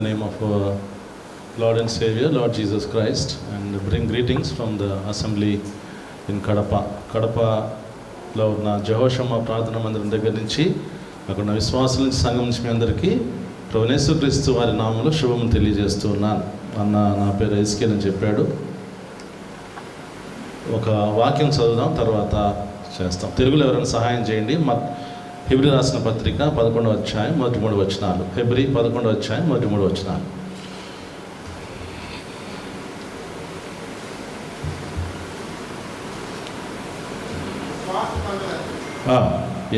Name of our Lord and Savior, Lord Jesus Christ, and bring greetings from the assembly in Kadapa. కడపలో ఉన్న జెహోషమ్మా ప్రార్థన మందిరం దగ్గర నుంచి అక్కడ ఉన్న విశ్వాసుల నుంచి సంఘం నుంచి మీ అందరికీ ప్రభువైన యేసుక్రీస్తు వారి నామంలో శుభము తెలియజేస్తూ ఉన్నాను. అన్న నా పేరు ఎస్కేల్ అని చెప్పాడు. ఒక వాక్యం చదువుదాం, తర్వాత చేస్తాం. తెలుగులో ఎవరైనా సహాయం చేయండి. హెబ్రీ రాసిన పత్రిక 11వ అధ్యాయం 1-3 వచనాలు. హెబ్రీ 11వ అధ్యాయం 1-3 వచనాలు.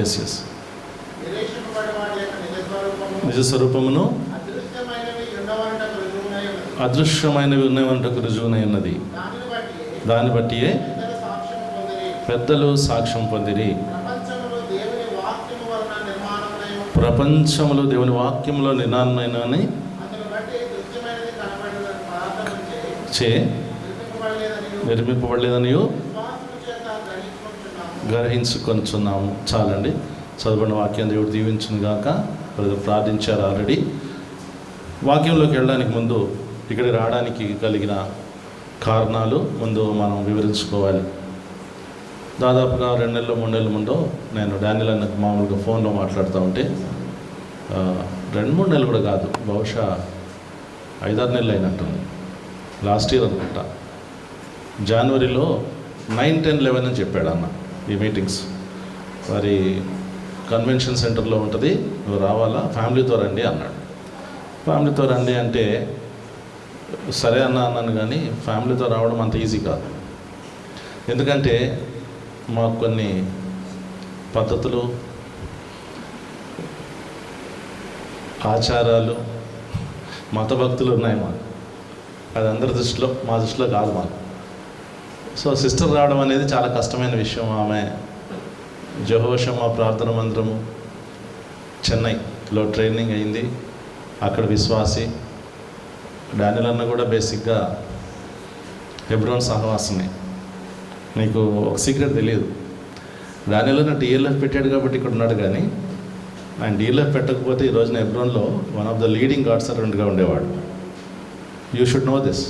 ఎస్ నిజ స్వరూపమును అదృశ్యమైనవి ఉన్నవంటకు రుజువునై ఉన్నది. దాన్ని బట్టియే పెద్దలు సాక్ష్యం పొందిరి. ప్రపంచములో దేవుని వాక్యంలో నిర్మాణమైనని నిర్మింపబడలేదని గ్రహించుకొంచున్నాము. చాలండి, చదువుకున్న వాక్యం దేవుడు దీవించును గాక. ప్రార్థించారు ఆల్రెడీ. వాక్యంలోకి వెళ్ళడానికి ముందు ఇక్కడికి రావడానికి కలిగిన కారణాలు ముందు మనం వివరించుకోవాలి. దాదాపుగా 2 నెలలు 3 నెలల ముందు నేను డానియల్ అన్న మామూలుగా ఫోన్లో మాట్లాడుతూ ఉంటే 2-3 నెలలు కూడా కాదు, బహుశా 5-6 నెలలు అయినట్టుంది. లాస్ట్ ఇయర్ అనుకుంటా, జనవరిలో 9, 10, 11 అని చెప్పాడు అన్న. ఈ మీటింగ్స్ మరి కన్వెన్షన్ సెంటర్లో ఉంటుంది, నువ్వు రావాలా, ఫ్యామిలీతో రండి అన్నాడు. ఫ్యామిలీతో రండి అంటే సరే అన్నాను, కానీ ఫ్యామిలీతో రావడం అంత ఈజీ కాదు. ఎందుకంటే మాకు కొన్ని పద్ధతులు, ఆచారాలు, మతభక్తులు ఉన్నాయి మాకు. అది అందరి దృష్టిలో, మా దృష్టిలో కాదు మాకు. సో సిస్టర్ రావడం అనేది చాలా కష్టమైన విషయం. ఆమె జెహోషమ్మా ప్రార్థన మందిరము చెన్నైలో ట్రైనింగ్ అయింది, అక్కడ విశ్వాసి. డానియల్ అన్న కూడా బేసిక్గా హెబ్రోన్ సహవాసమే. నీకు ఒక సీక్రెట్ తెలియదు, డానియల్ అన్న డిఎల్ఎఫ్ పెట్టాడు కాబట్టి ఇక్కడ ఉన్నాడు, కానీ ఆయన డిఎల్ఎఫ్ పెట్టకపోతే ఈ రోజున హెబ్రోన్లో one of the leading God సర్వెంట్గా ఉండేవాడు. You should know this.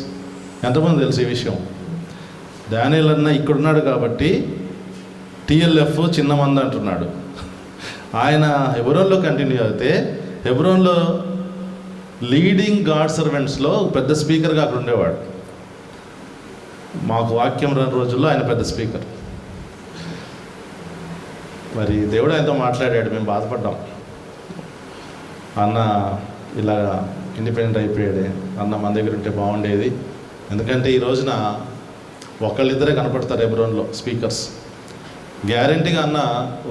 ఎంతమంది తెలుసు ఈ విషయం? డానియల్ అన్న ఇక్కడున్నాడు కాబట్టి టిఎల్ఎఫ్ చిన్న మంది అంటున్నాడు. ఆయన హెబ్రోన్లో కంటిన్యూ అయితే హెబ్రోన్లో లీడింగ్ గాడ్ సర్వెంట్స్లో పెద్ద స్పీకర్గా అక్కడ ఉండేవాడు. మాకు వాక్యం రాని రోజుల్లో ఆయన పెద్ద స్పీకర్. మరి దేవుడు ఆయనతో మాట్లాడాడు, మేము బాధపడ్డాం. అన్న ఇలా ఇండిపెండెంట్ అయిపోయాడే, అన్న మన దగ్గర ఉంటే బాగుండేది. ఎందుకంటే ఈ రోజున ఒకళ్ళిద్దరే కనపడతారు హెబ్రోన్లో స్పీకర్స్. గ్యారంటీగా అన్న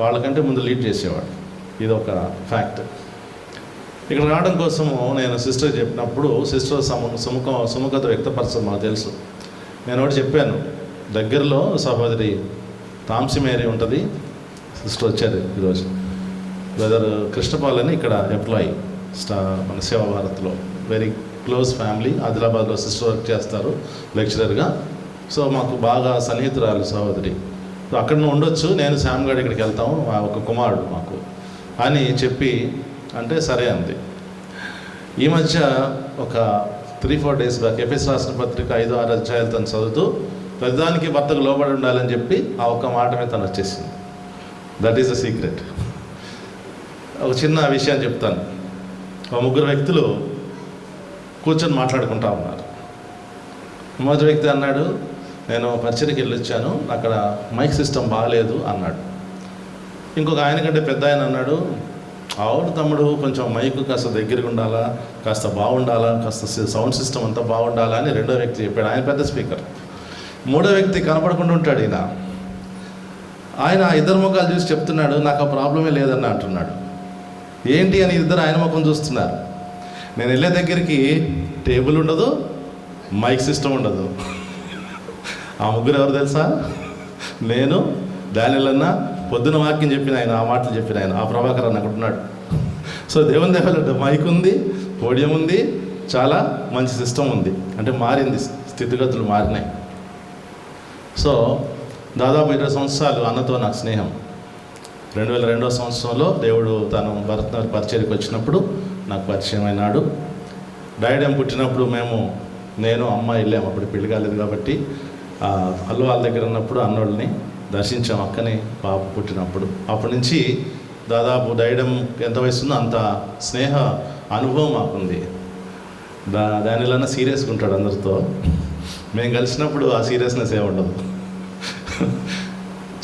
వాళ్ళకంటే ముందు లీడ్ చేసేవాడు. ఇది ఒక ఫ్యాక్ట్. ఇక్కడ రావడం కోసము నేను సిస్టర్ చెప్పినప్పుడు సిస్టర్ సుముఖత వ్యక్తపరచదు, మాకు తెలుసు. నేను ఒకటి చెప్పాను, దగ్గరలో సహోదరి తాంసి మేరీ ఉంటుంది, సిస్టర్ వచ్చారు ఈరోజు. బ్రదర్ కృష్ణపాల్ అని ఇక్కడ ఎంప్లాయీ మన సేవా భారత్లో, వెరీ క్లోజ్ ఫ్యామిలీ. ఆదిలాబాద్లో సిస్టర్ వర్క్ చేస్తారు లెక్చరర్గా. సో మాకు బాగా సన్నిహితురాలు సహోదరి. సో అక్కడ ఉండొచ్చు, నేను శామ్గాడ్ ఇక్కడికి వెళ్తాము, ఒక కుమారుడు మాకు అని చెప్పి అంటే సరే అంది. ఈ మధ్య ఒక 3-4 డేస్ బ్యాక్ ఎఫెస్ రాసిన పత్రిక 5-6 అధ్యాయాలు తను చదువుతూ ప్రతిదానికి భర్తకు లోబడి ఉండాలని చెప్పి ఆ ఒక్క మాట మీద తను వచ్చేసింది. That is the secret. ఒక చిన్న విషయం చెప్తాను. ఒక 3 వ్యక్తులు కూర్చొని మాట్లాడుకుంటా ఉన్నారు. మొదటి వ్యక్తి అన్నాడు, నేను పరిచయకి వెళ్ళొచ్చాను, అక్కడ మైక్ సిస్టమ్ బాగాలేదు అన్నాడు. ఇంకొక ఆయన కంటే పెద్ద ఆయన అన్నాడు, అవును తమ్ముడు, కొంచెం మైకు కాస్త దగ్గరగా ఉండాలా, కాస్త బాగుండాలా, కాస్త సౌండ్ సిస్టమ్ అంతా బాగుండాలా అని రెండో వ్యక్తి చెప్పాడు. ఆయన పెద్ద స్పీకర్. మూడో వ్యక్తి కనపడకుండా ఉంటాడు. ఆయన ఇద్దరు ముఖాలు చూసి చెప్తున్నాడు, నాకు ఆ ప్రాబ్లమే లేదన్న అంటున్నాడు. ఏంటి అని ఇద్దరు ఆయన ముఖం చూస్తున్నారు. నేను వెళ్ళే దగ్గరికి టేబుల్ ఉండదు, మైక్ సిస్టమ్ ఉండదు. ఆ ముగ్గురు ఎవరు తెలుసా? నేను, డానియల్ అన్న, పొద్దున వాక్యం చెప్పిన ఆయన, ఆ మాటలు చెప్పిన ఆయన, ఆ ప్రభాకర్ అన్న అక్కడ ఉన్నాడు. సో దేవుని దేవాలయంలో మైక్ ఉంది, పోడియం ఉంది, చాలా మంచి సిస్టమ్ ఉంది. అంటే మారింది, స్థితిగతులు మారినాయి. సో దాదాపు 20 సంవత్సరాలు అన్నతో నాకు స్నేహం. 2002 సంవత్సరంలో దేవుడు తను భరత్ పరిచర్యకు వచ్చినప్పుడు నాకు పరిచయం అయినాడు. డైడమ్ పుట్టినప్పుడు నేను అమ్మ వెళ్ళాము, అప్పుడు పెళ్లి కాలేదు కాబట్టి అల్లు వాళ్ళ దగ్గర ఉన్నప్పుడు అన్నోళ్ళని దర్శించాం, అక్కని పాప పుట్టినప్పుడు. అప్పటి నుంచి దాదాపు డైడమ్ ఎంత వయసుందో అంత స్నేహ అనుభవం మాకుంది. దానిలోనే సీరియస్గా ఉంటాడు అందరితో. మేము కలిసినప్పుడు ఆ సీరియస్నెస్ ఏమి ఉండదు.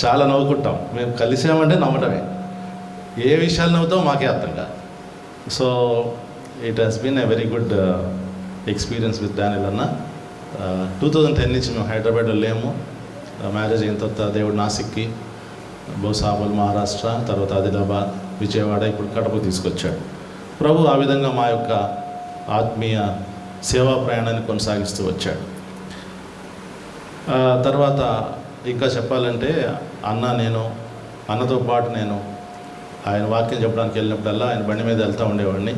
చాలా నవ్వుకుంటాం. మేము కలిసామంటే నవ్వటమే, ఏ విషయాలు నవ్వుతాం మాకే అర్థం కాదు. So it has been a very good experience with Daniel అన్న. 2010 నుంచి మేము హైదరాబాద్లో లేము. మ్యారేజ్ అయిన తర్వాత దేవుడు నాసిక్కి, భూసాబల్ మహారాష్ట్ర, తర్వాత ఆదిలాబాద్, విజయవాడ, ఇప్పుడు కడప తీసుకొచ్చాడు. ప్రభు ఆ విధంగా మా యొక్క ఆత్మీయ సేవా ప్రయాణాన్ని కొనసాగిస్తూ వచ్చాడు. తర్వాత ఇంకా చెప్పాలంటే అన్నతో పాటు నేను ఆయన వాక్యం చెప్పడానికి వెళ్ళినప్పుడల్లా ఆయన బండి మీద వెళ్తూ ఉండేవాడిని.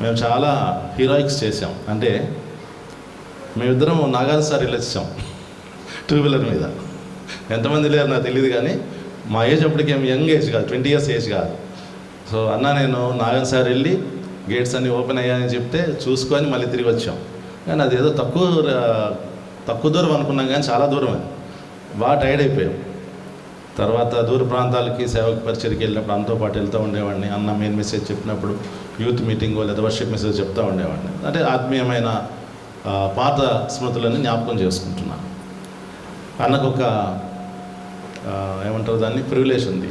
మేము చాలా హీరోయిక్స్ చేసాం. అంటే మేమిద్దరం నాగార్జున సార్ వెళ్ళొచ్చాం 2 వీలర్ మీద. ఎంతమంది లేరు నాకు తెలియదు, కానీ మా ఏజ్ అప్పటికేం యంగ్ ఏజ్ కాదు, 20 years ఏజ్ కాదు. సో నేను నాగార్జున సార్ వెళ్ళి గేట్స్ అన్నీ ఓపెన్ అయ్యాయని చెప్తే చూసుకొని మళ్ళీ తిరిగి వచ్చాం. కానీ అదేదో తక్కువ దూరం అనుకున్నాం, కానీ చాలా దూరం అది. బాగా టైర్డ్ అయిపోయాం. తర్వాత దూర ప్రాంతాలకి సేవకు పరిచయకి వెళ్ళినప్పుడు అంతో పాటు వెళ్తూ ఉండేవాడిని. అన్న మెయిన్ మెసేజ్ చెప్పినప్పుడు యూత్ మీటింగో లేదా వర్షిప్ మెసేజ్ చెప్తూ ఉండేవాడిని. అంటే ఆత్మీయమైన పాత స్మృతులని జ్ఞాపకం చేసుకుంటున్నాను. అన్నకు ఒక ఏమంటారు దాన్ని ప్రివిలేజ్ ఉంది.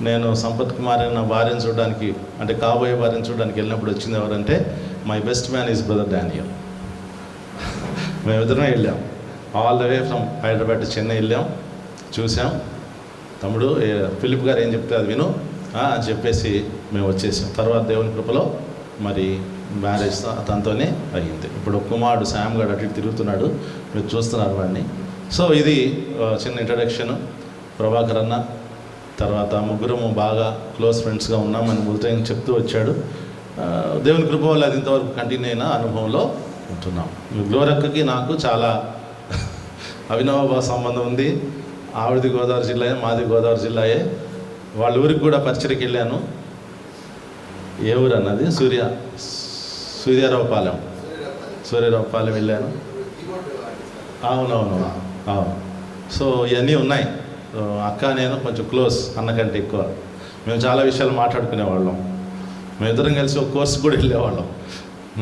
నేను సంపత్ కుమార్ అన్న భార్యను చూడడానికి, అంటే కాబోయే భార్యను చూడడానికి వెళ్ళినప్పుడు వచ్చింది ఎవరంటే my best man is brother Daniel. మేమిద్దరమే వెళ్ళాం. All the way from Hyderabad to Chennai వెళ్ళాం, చూసాం. తమ్ముడు ఫిలిప్ గారు ఏం చెప్తే అది విను అని చెప్పేసి మేము వచ్చేసాం. తర్వాత దేవుని కృపలో మరి మ్యారేజ్ తనతోనే అయ్యింది. ఇప్పుడు కుమారుడు శామ్ గారు అటు తిరుగుతున్నాడు, మీరు చూస్తున్నారు వాడిని. సో ఇది చిన్న ఇంట్రడక్షను. ప్రభాకర్ అన్న తర్వాత ముగ్గురము బాగా క్లోజ్ ఫ్రెండ్స్గా ఉన్నామని మొదట చెప్తూ వచ్చాడు. దేవుని కృప వల్ల అది ఇంతవరకు కంటిన్యూ అయిన అనుభవంలో ఉంటున్నాం. గ్లోరక్కకి నాకు చాలా అవినాభావ సంబంధం ఉంది. ఆవిడది గోదావరి జిల్లాయే, మాది గోదావరి జిల్లాయే. వాళ్ళ ఊరికి కూడా పరిచయకి వెళ్ళాను. ఏ ఊరు అన్నది? సూర్యారావుపాలెం వెళ్ళాను. అవునవును. సో ఇవన్నీ ఉన్నాయి. అక్క నేను కొంచెం క్లోజ్, అన్నకంటే ఎక్కువ. మేము చాలా విషయాలు మాట్లాడుకునేవాళ్ళం. మేమిద్దరం కలిసి ఒక కోర్సు కూడా వెళ్ళేవాళ్ళం.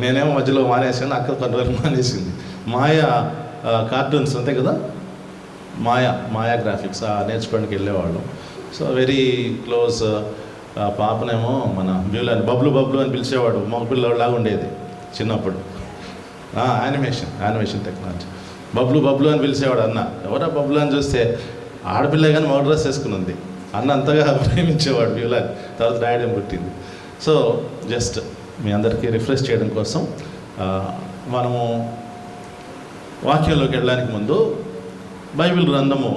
నేనేమో మధ్యలో మానేసాను, అక్క కొంతవరకు మానేసింది. మాయా కార్టూన్స్ అంతే కదా, మాయా గ్రాఫిక్స్ నేర్చుకోవడానికి వెళ్ళేవాళ్ళం. So very close. పాపనేమో మన బ్యూలాని బబ్లు అని పిలిచేవాడు. మగపిల్లలాగా ఉండేది చిన్నప్పుడు. Animation technology. బబ్లు అని పిలిచేవాడు అన్న. ఎవరా బబ్లు అని చూస్తే ఆడపిల్ల కానీ మగ డ్రెస్ వేసుకుని ఉంది. అన్న అంతగా ప్రేమించేవాడు బ్యూలాని. తర్వాత రాయడం పుట్టింది. సో జస్ట్ మీ అందరికీ రిఫ్రెష్ చేయడం కోసం మనము వాక్యంలోకి వెళ్ళడానికి ముందు బైబిల్ గ్రంథము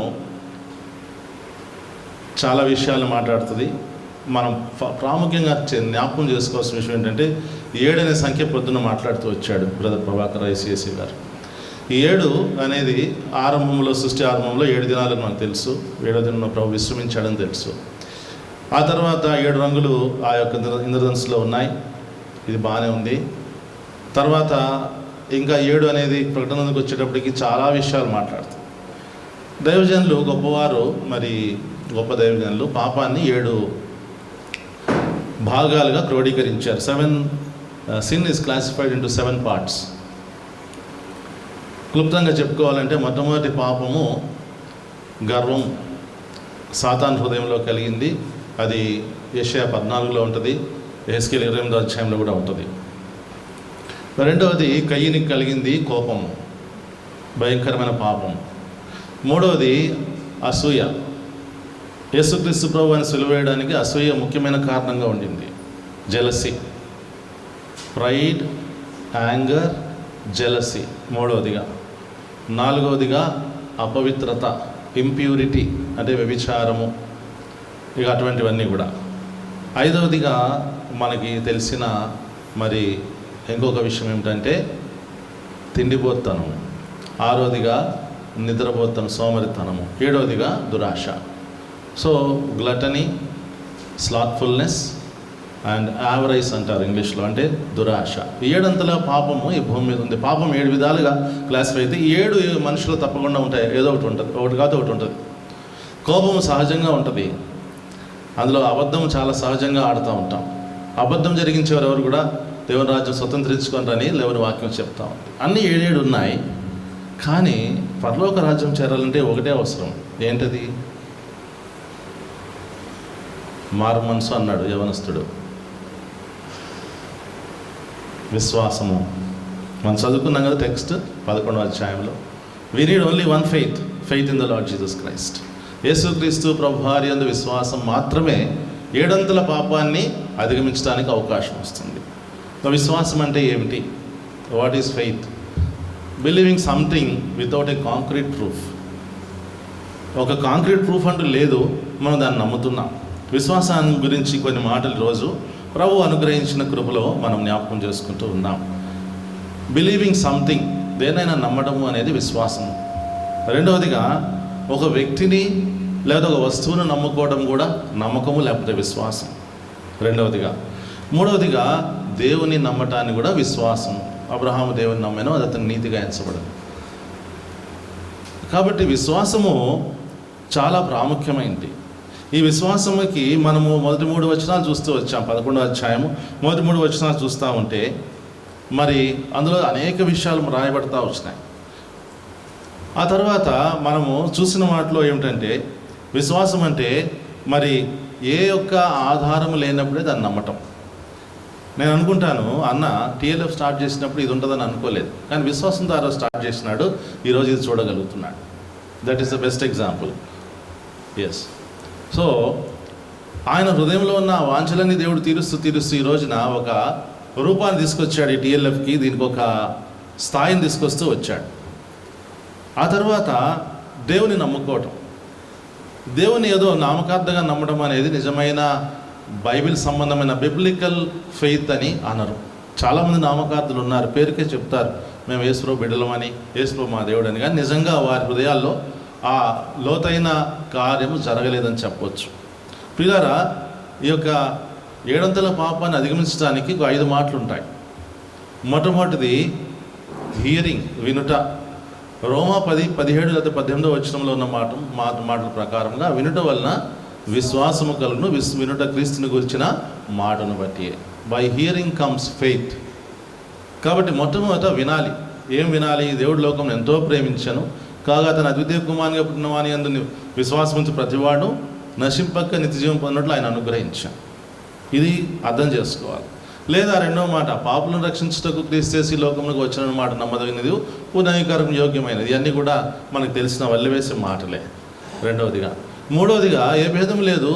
చాలా విషయాలను మాట్లాడుతుంది. మనం ప్రాముఖ్యంగా జ్ఞాపకం చేసుకోవాల్సిన విషయం ఏంటంటే 7 అనే సంఖ్య పొద్దున్న మాట్లాడుతూ వచ్చాడు బ్రదర్ ప్రభాకర్ ఐసిఎస్సి గారు. ఈ 7 అనేది సృష్టి ఆరంభంలో 7 దినాలని మనకు తెలుసు. 7వ దినం ప్రభు విశ్రమించాడని తెలుసు. ఆ తర్వాత 7 రంగులు ఆ యొక్క ఇంద్రధనుస్సులో ఉన్నాయి. ఇది బాగానే ఉంది. తర్వాత ఇంకా 7 అనేది ప్రకటనకు వచ్చేటప్పటికి చాలా విషయాలు మాట్లాడుతుంది. దైవజనులు గొప్పవారు, మరి గొప్ప దైవజనులు పాపాన్ని 7 భాగాలుగా క్రోడీకరించారు. Sin is classified into 7 parts. క్లుప్తంగా చెప్పుకోవాలంటే మొట్టమొదటి పాపము గర్వం, సాతాన్ హృదయంలో కలిగింది. అది యెషయా 14లో ఉంటుంది, యెహెజ్కేలు 28వ అధ్యాయంలో కూడా ఉంటుంది. రెండవది కయ్యనికి కలిగింది కోపము, భయంకరమైన పాపం. మూడవది అసూయ. యేసుక్రీస్తు ప్రభు అని సిలువేయడానికి అసూయ ముఖ్యమైన కారణంగా ఉండింది. జెలసీ, ప్రైడ్, యాంగర్, జెలసీ మూడవదిగా. నాలుగవదిగా అపవిత్రత, ఇంప్యూరిటీ అంటే వ్యభిచారము, ఇక అటువంటివన్నీ కూడా. ఐదవదిగా మనకి తెలిసిన మరి ఇంకొక విషయం ఏమిటంటే తిండిపోతనం. ఆరవదిగా నిద్రపోతనం, సోమరితనము. ఏడవదిగా దురాశ. సో గ్లటనీ, స్లాత్ఫుల్నెస్, అండ్ యావరైస్ అంటారు ఇంగ్లీష్లో, అంటే దురాశ. 7 పాపము ఈ భూమి మీద ఉంది. పాపం 7 విధాలుగా క్లాసిఫై అయితే 7 మనుషులు తప్పకుండా ఉంటాయి. ఏదో ఒకటి ఉంటుంది, ఒకటి కాదు ఒకటి ఉంటుంది. కోపం సహజంగా ఉంటుంది, అందులో అబద్ధం చాలా సహజంగా ఆడుతూ ఉంటాం. అబద్ధం జరిగించేవారు ఎవరు కూడా దేవుని రాజ్యం స్వతంత్రించుకుంటారని దేవుని వాక్యం చెప్తా ఉంది. అన్నీ 7 ఉన్నాయి. కానీ పరలోక రాజ్యం చేరాలంటే ఒకటే అవసరం. ఏంటది? మారు మనసు అన్నాడు యవనస్తుడు. విశ్వాసము. మనం చదువుకున్నాం కదా టెక్స్ట్ 11వ అధ్యాయంలో. We need only one faith in the lord Jesus Christ. యేసుక్రీస్తు ప్రభువారి యందు విశ్వాసం మాత్రమే 7 పాపాన్ని అధిగమించడానికి అవకాశం వస్తుంది. విశ్వాసం అంటే ఏమిటి? What is faith? Believing something without a concrete proof. ఒక కాంక్రీట్ ప్రూఫ్ అంటూ లేదు, మనం దాన్ని నమ్ముతున్నాం. విశ్వాసాన్ని గురించి కొన్ని మాటలు రోజు ప్రభు అనుగ్రహించిన కృపలో మనం జ్ఞాపకం చేసుకుంటూ ఉన్నాం. బిలీవింగ్ సంథింగ్, దేనైనా నమ్మడము అనేది విశ్వాసము. రెండవదిగా ఒక వ్యక్తిని లేదా ఒక వస్తువును నమ్ముకోవడం కూడా నమ్మకము లేకపోతే విశ్వాసం రెండవదిగా. మూడవదిగా దేవుని నమ్మటాన్ని కూడా విశ్వాసం. అబ్రహాము దేవుని నమ్మాను, అది అతను నీతిగా ఎంచబడదు. కాబట్టి విశ్వాసము చాలా ప్రాముఖ్యమైనది. ఈ విశ్వాసముకి మనము మొదటి 3 వచనాలు చూస్తూ వచ్చాం. 11వ అధ్యాయము మొదటి 3 వచనాలు చూస్తూ ఉంటే మరి అందులో అనేక విషయాలు రాయబడతా వచ్చినాయి. ఆ తర్వాత మనము చూసిన వాటిలో ఏమిటంటే విశ్వాసం అంటే మరి ఏ యొక్క ఆధారము లేనప్పుడే దాన్ని నమ్మటం. నేను అనుకుంటాను అన్న టీఎల్ఎఫ్ స్టార్ట్ చేసినప్పుడు ఇది ఉంటుందని అనుకోలేదు, కానీ విశ్వాసం ద్వారా స్టార్ట్ చేసినాడు, ఈరోజు ఇది చూడగలుగుతున్నాడు. That is the best example. Yes. So ఆయన హృదయంలో ఉన్న వాంఛలన్నీ దేవుడు తీరుస్తూ ఈ రోజున ఒక రూపాన్ని తీసుకొచ్చాడు ఈ టీఎల్ఎఫ్కి. దీనికి ఒక స్థాయిని తీసుకొస్తూ వచ్చాడు. ఆ తర్వాత దేవుని నమ్ముకోవటం, దేవుని ఏదో నామకార్థంగా నమ్మడం అనేది నిజమైన బైబిల్ సంబంధమైన బిబ్లికల్ ఫెయిత్ అని అనరు. చాలామంది నామకార్థులు ఉన్నారు, పేరుకే చెప్తారు మేము యేసుప్రభు బిడ్డలమని, యేసుప్రభు మా దేవుడు అని, కానీ నిజంగా వారి హృదయాల్లో ఆ లోతైన కార్యము జరగలేదని చెప్పవచ్చు. పిల్లరా, ఈ యొక్క 7 పాపాన్ని అధిగమించడానికి 5 మాటలు ఉంటాయి. మొట్టమొదటిది హియరింగ్, వినుట. రోమా 10:17 లేదా 18వ వచనంలో ఉన్న మాటల ప్రకారంగా వినుట వలన విశ్వాసము కలుగును, వినుట క్రీస్తుని గురించిన మాటను బట్టి. By hearing comes faith. కాబట్టి మొట్టమొదట వినాలి. ఏం వినాలి? దేవుడి లోకం ఎంతో ప్రేమించను కాగా తన అద్వితీయ కుమారునిగా పుట్టిన వాని యందు విశ్వాసం ఉంచి ప్రతివాడు నశింపక నిత్యజీవం పొందినట్లు ఆయన అనుగ్రహించాను. ఇది అర్థం చేసుకోవాలి. లేదా రెండవ మాట, పాపులను రక్షించుటకు క్రీస్తు లోకంలోకి వచ్చిన మాట నమ్మదగినది, పునఃకరణకు యోగ్యమైనది. ఇవన్నీ కూడా మనకు తెలిసిన వల్లివేసే మాటలే. రెండవదిగా. మూడవదిగా ఏ భేదం లేదు,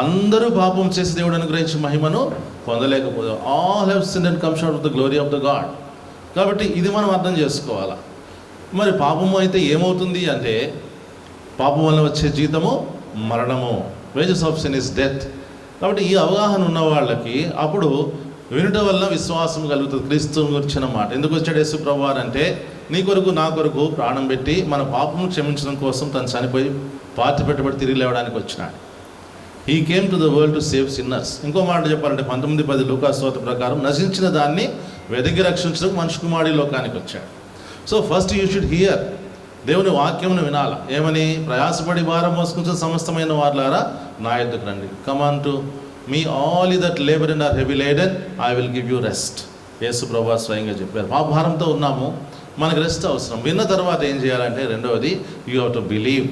అందరూ పాపం చేసి దేవుడు అనుగ్రహించిన మహిమను పొందలేకపోయారు. All have sinned and come short of the glory of the God. కాబట్టి ఇది మనం అర్థం చేసుకోవాలా. మరి పాపము అయితే ఏమవుతుంది అంటే, పాపం వల్ల వచ్చే జీతము మరణము, wages of sin is death. కాబట్టి ఈ అవగాహన ఉన్న వాళ్ళకి అప్పుడు వినుట వల్ల విశ్వాసం కలుగుతుంది. క్రీస్తు గురించిన మాట. ఎందుకు వచ్చాడు యేసు ప్రభువారు అంటే, నీ కొరకు నా కొరకు ప్రాణం పెట్టి మన పాపము క్షమించడం కోసం తను చనిపోయి పాతి పెట్టబడి తిరిగి లేవడానికి వచ్చినాడు. He came to the world to save sinners. ఇంకో మాట చెప్పాలంటే 19:10 లూకాసు వార్త ప్రకారం నశించిన దాన్ని వెతికి రక్షించడానికి మనిషి కుమారుడు లోకానికి వచ్చాడు. So first you should here. దేవుని వాక్యమును వినాల. ఏమని? ప్రయాసపడి భారం మోసుకుంటున్న సమస్తమైన వారులారా నా యొద్దకు రండి. Come on to me all that labour and are heavy laden, I will give you rest. Yesu ప్రభువు స్వయంగా చెప్పారు. పాపభారంతో ఉన్నాము, మనకు రెస్ట్ అవసరం. విన్న తర్వాత ఏం చేయాలంటే రెండవది, యూ హ్యావ్ టు బిలీవ్.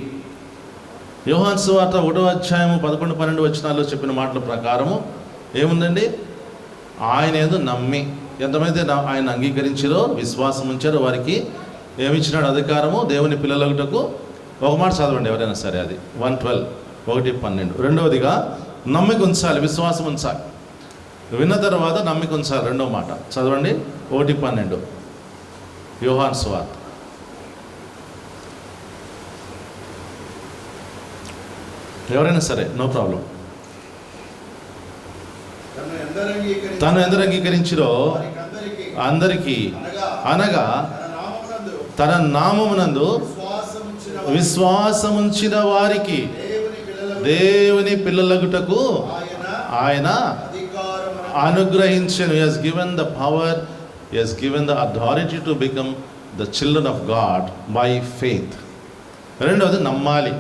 యోహాను సువార్త 1వ అధ్యాయము 11-12 వచనాల్లో చెప్పిన మాటల ప్రకారము ఏముందండి? ఆయన ఏదో నమ్మి ఎంతమంది ఆయన అంగీకరించారో, విశ్వాసం ఉంచారో వారికి ఏమిచ్చినాడు? అధికారము దేవుని పిల్లలగుటకు. ఒక మాట చదవండి ఎవరైనా సరే, అది 1:12, 1:12. రెండవదిగా నమ్మిక ఉంచాలి, విశ్వాసం ఉంచాలి. విన్న తర్వాత నమ్మిక ఉంచాలి. రెండవ మాట చదవండి, 1:12 యోహాను సువార్త. ఎవరైనా సరే, నో ప్రాబ్లం. తను ఎందరు అంగీకరించిరో అందరికీ, అనగా తన నామమునందు విశ్వాసముంచిన వారికి దేవుని పిల్లలగుటకు ఆయన అనుగ్రహించను. He has given the power, he has given the authority to become the children of God by faith. రెండవది నమ్మాలి,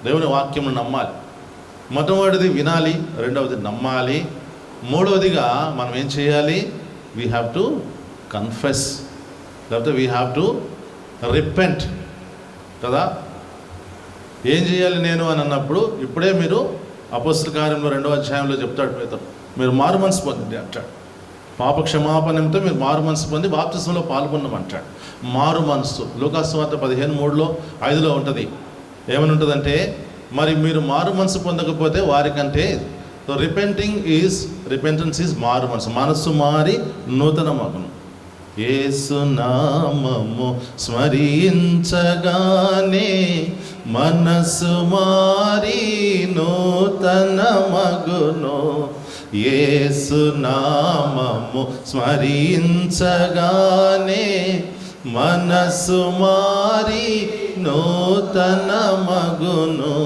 దేవుని వాక్యము నమ్మాలి. మొట్టమొదటిది వినాలి, రెండవది నమ్మాలి, మూడవదిగా మనం ఏం చేయాలి? వీ హ్యావ్ టు కన్ఫెస్, లేకపోతే వీ హ్యావ్ టు రిపెంట్ కదా. ఏం చేయాలి నేను అని అన్నప్పుడు ఇప్పుడే మీరు అపోస్తల కార్యంలో 2వ అధ్యాయంలో చెప్తాడు పేతురు, మీరు మారు మనసు పొందండి అంటాడు. పాప క్షమాపణంతో మీరు మారు మనసు పొంది బాప్తిసంలో పాల్గొన్నామంటాడు. మారు మనసు లూకాసు సువార్త 15:3, 5లో ఉంటుంది. ఏమని ఉంటుందంటే, మరి మీరు మారు మనసు పొందకపోతే వారికంటే రిపెంటెన్స్ ఈజ్ మారు మనసు, మనస్సు మారి నూతన మగును. యేసు నామము స్మరించగానే మనసు మారి నూతన మగును. యేసు నామము స్మరించగానే మనసు మారి నూతన మగును.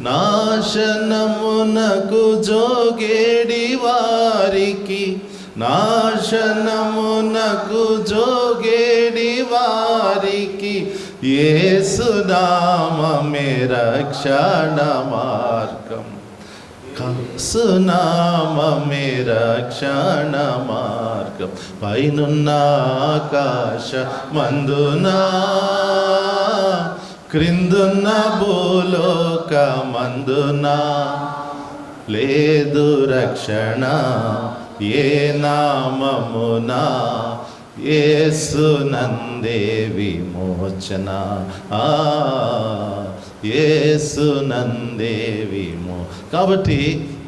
నాశనమునకు జోగేడి వారికి, నాశనమునకు జోగేడి వారికి యేసు నామమే రక్షణ మార్గం, సునామమే రక్షణ మార్గం. పైనున్న ఆకాశ మందునా, క్రిందున్న భూలోక మందునా లేదు రక్షణ ఏ నామమునా, యేసు నందే విమోచన, యేసు నందే విమో. కాబట్టి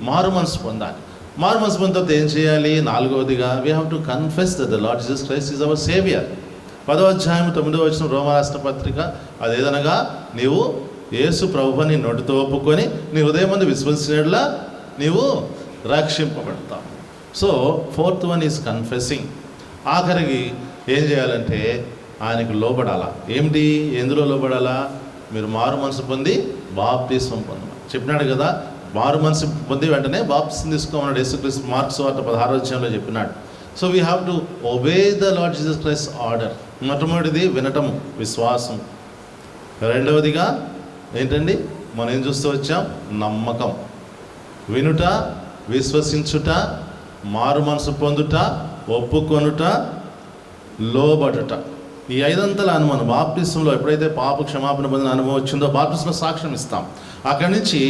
మారు మనసు పొందాలి. మారు మనసు పొందిన తర్వాత ఏం చేయాలి? 4వదిగా we have to confess that the lord Jesus Christ is our saviour. 10వ అధ్యాయం 9వ వచనం రోమా రాష్ట్ర పత్రిక, అదేదనగా నీవు యేసు ప్రభువుని నోటితో ఒప్పుకొని నీ హృదయమందు విశ్వసించినట్లా నీవు రక్షింపబడతావు. So 4th one is confessing. ఆఖరికి ఏం చేయాలంటే ఆయనకు లోబడాలా. ఏమిటి? ఎందులో లోబడాలా? మీరు మారు మనసు పొంది బాప్తిస్మం పొందమని చెప్పినాడు కదా. మారు మనసు పొంది వెంటనే బాప్తిస్మం తీసుకోమన్నాడు యేసుక్రీస్తు మార్కు సువార్త 16వ అధ్యాయంలో చెప్పినాడు. So we have to obey the lord Jesus Christ order. మొట్టమొదటిది వినటము, విశ్వాసం. రెండవదిగా ఏంటండి? మనం ఏం చూస్తూ వచ్చాం? నమ్మకం. వినుట, విశ్వసించుట, మారు మనసు పొందుట, ఒప్పుకొనుట, లోబడుట. ఈ 5 అంతల అనుమానం బాప్తిస్మంలో ఎప్పుడైతే పాప క్షమాపణ పొందిన అనుభవం వచ్చిందో బాప్తిస్మంలో సాక్ష్యం ఇస్తాం. అక్కడి నుంచి